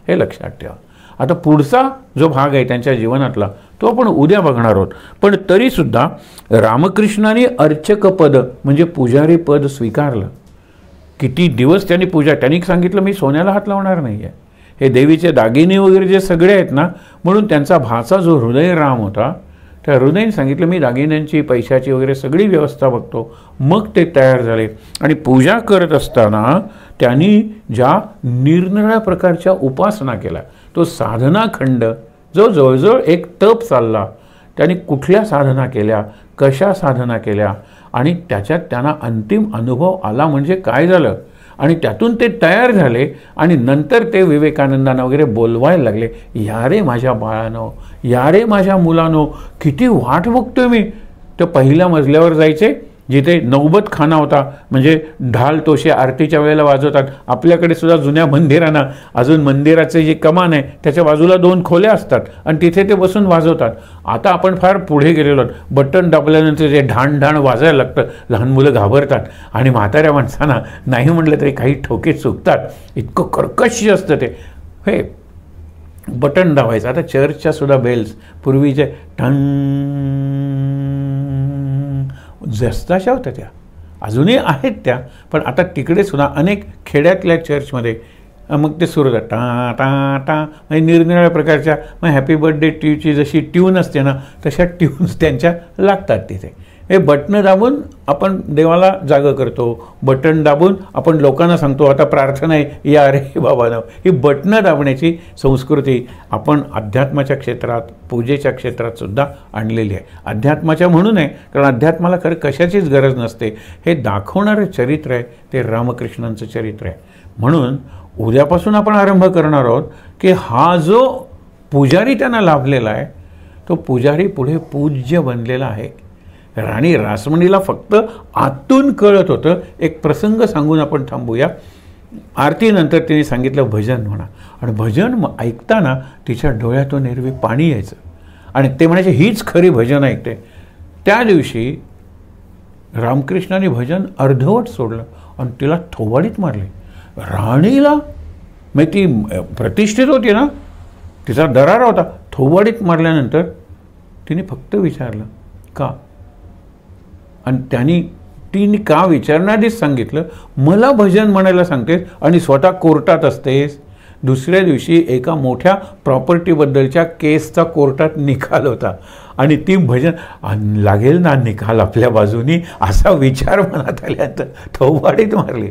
हे लक्षात ठेवा. आता पुढचा जो भाग आहे त्यांच्या जीवनातला तो आपण उद्या बघणार आहोत. पण तरीसुद्धा रामकृष्णाने अर्चकपद म्हणजे पुजारी पद स्वीकारलं. किती दिवस त्यांनी पूजा, त्यांनी सांगितलं मी सोन्याला हात लावणार नाही आहे, हे देवीचे दागिने वगैरे जे सगळे आहेत ना, म्हणून त्यांचा भाचा जो हृदयराम होता त्या हृदयाने सांगितलं मी दागिन्यांची पैशाची वगैरे सगळी व्यवस्था बघतो. मग ते तयार झाले आणि पूजा करत असताना त्यांनी ज्या निरनिराळ्या प्रकारच्या उपासना केल्या, तो साधनाखंड जो जवळजवळ एक तप चालला, त्यांनी कुठल्या साधना केल्या, कशा साधना केल्या, आणि त्याच्यात त्यांना अंतिम अनुभव आला म्हणजे काय झालं, आणि त्यातून ते तयार झाले. आणि नंतर ते विवेकानंदांना वगैरे बोलवायला लागले, या रे माझ्या बाळानो, या रे माझ्या मुलानो, किती वाट बघतोय मी. तर पहिल्या मजल्यावर जायचे जिथे नौबत खाना होता, म्हणजे ढाल तोशे आरतीच्या वेळेला वाजवतात. आपल्याकडे सुद्धा जुन्या मंदिरांना अजून मंदिराचे जी कमान आहे त्याच्या बाजूला 2 खोल्या असतात आणि तिथे ते बसून वाजवतात. आता आपण फार पुढे गेलेलो आहोत. बटन दाबल्यानंतर जे ढाण ढाण वाजायला लागतं, लहान मुलं घाबरतात आणि म्हाताऱ्या माणसांना नाही म्हटलं तरी काही ठोके चुकतात, इतकं कर्कश असतं ते. हे बटन दाबायचं. आता चर्चच्या सुद्धा बेल्स पूर्वीचे टन जस्ताशा होत्या, त्या अजूनही आहेत त्या, पण आता तिकडे सुद्धा अनेक खेड्यातल्या चर्चमध्ये मग ते सुरू होतात टा टा टा, म्हणजे निरनिराळ्या प्रकारच्या. मग हॅपी बर्थडे टीची जशी ट्यून असते ना तशा ट्यून्स त्यांच्या लागतात तिथे. हे बटणं दाबून आपण देवाला जागं करतो, बटन दाबून आपण लोकांना सांगतो आता प्रार्थना आहे या रे बाबांनो. ही बटणं दाबण्याची संस्कृती आपण अध्यात्माच्या क्षेत्रात, पूजेच्या क्षेत्रात सुद्धा आणलेली आहे. अध्यात्माच्या म्हणून आहे कारण अध्यात्माला खरं कशाचीच गरज नसते. हे दाखवणारं चरित्र आहे ते रामकृष्णांचं चरित्र आहे. म्हणून उद्यापासून आपण आरंभ करणार आहोत की हा जो पुजारी त्यांना लाभलेला आहे तो पुजारी पुढे पूज्य बनलेला आहे. राणी रासमणीला फक्त आतून कळत होतं. एक प्रसंग सांगून आपण थांबूया. आरतीनंतर तिने सांगितलं भजन म्हणा, आणि भजन ऐकताना तिच्या डोळ्यातून एरवी पाणी यायचं आणि ते म्हणायचे हीच खरी भजन ऐकते. त्या दिवशी रामकृष्णाने भजन अर्धवट सोडलं आणि तिला थोबाडीत मारले. राणीला मग ती प्रतिष्ठित होती ना, तिचा दरारा होता. थोबाडीत मारल्यानंतर तिने फक्त विचारलं का, आणि तिने का विचारण्याआधीच सांगितलं मला भजन म्हणायला सांगतेस आणि स्वतः कोर्टात असतेस. दुसऱ्या दिवशी एका मोठ्या प्रॉपर्टीबद्दलच्या केसचा कोर्टात निकाल होता आणि ती भजन लागेल ना निकाल आपल्या बाजूनी असा विचार मनात आल्यानंतर थोबाडीत मारली.